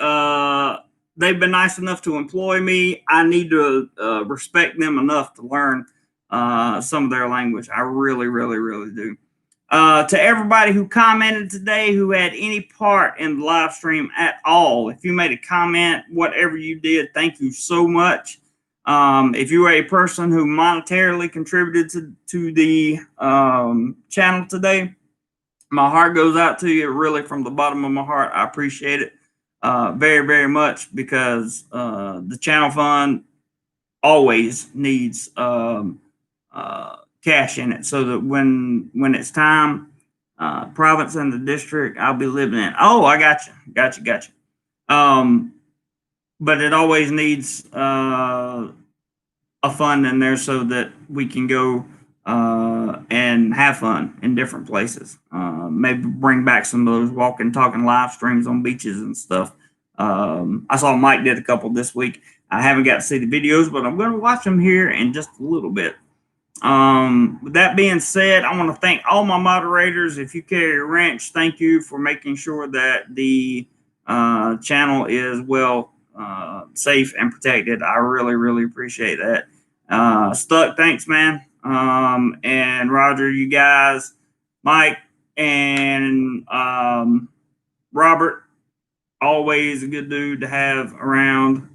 A: They've been nice enough to employ me. I need to respect them enough to learn some of their language. I really, really, really do. To everybody who commented today, who had any part in the live stream at all, if you made a comment, whatever you did, thank you so much. If you were a person who monetarily contributed to the channel today, my heart goes out to you, really, from the bottom of my heart. I appreciate it very, very much, because the channel fund always needs cash in it, so that when it's time, province and the district I'll be living in. Oh, I got you. But it always needs a fund in there so that we can go and have fun in different places. Maybe bring back some of those walking, talking live streams on beaches and stuff. I saw Mike did a couple this week. I haven't got to see the videos, but I'm going to watch them here in just a little bit. With that being said, I want to thank all my moderators. If you carry a wrench, thank you for making sure that the channel is well safe and protected. I really, really appreciate that. Stuck, thanks, man. And Roger, you guys, Mike and Robert, always a good dude to have around,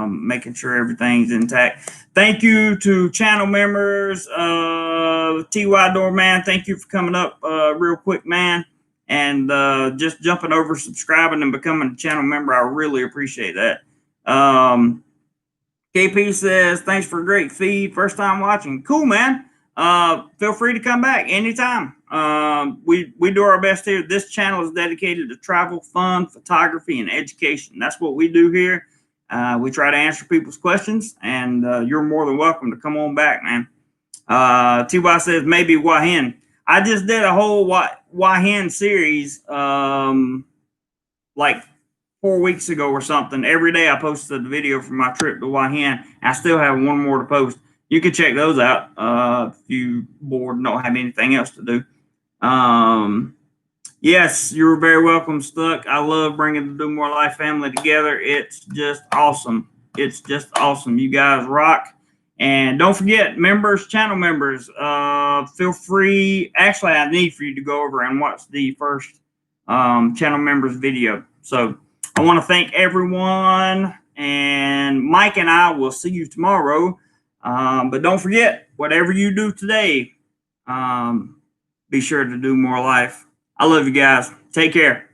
A: making sure everything's intact. Thank you to channel members. TY Doorman, thank you for coming up real quick, man, and just jumping over, subscribing, and becoming a channel member. I really appreciate that. KP says, thanks for a great feed. First time watching. Cool, man. Feel free to come back anytime. We do our best here. This channel is dedicated to travel, fun, photography, and education. That's what we do here. We try to answer people's questions, and you're more than welcome to come on back, man. TY says, maybe Wahin. I just did a whole Wahin series like 4 weeks ago or something. Every day I posted a video from my trip to Wahin. I still have one more to post. You can check those out if you bored and don't have anything else to do. Yes, you're very welcome, Stuck. I love bringing the Domorelife family together. It's just awesome. It's just awesome. You guys rock. And don't forget, members, channel members, feel free. Actually, I need for you to go over and watch the first channel members video. So I want to thank everyone. And Mike and I will see you tomorrow. But don't forget, whatever you do today, be sure to do more life. I love you guys. Take care.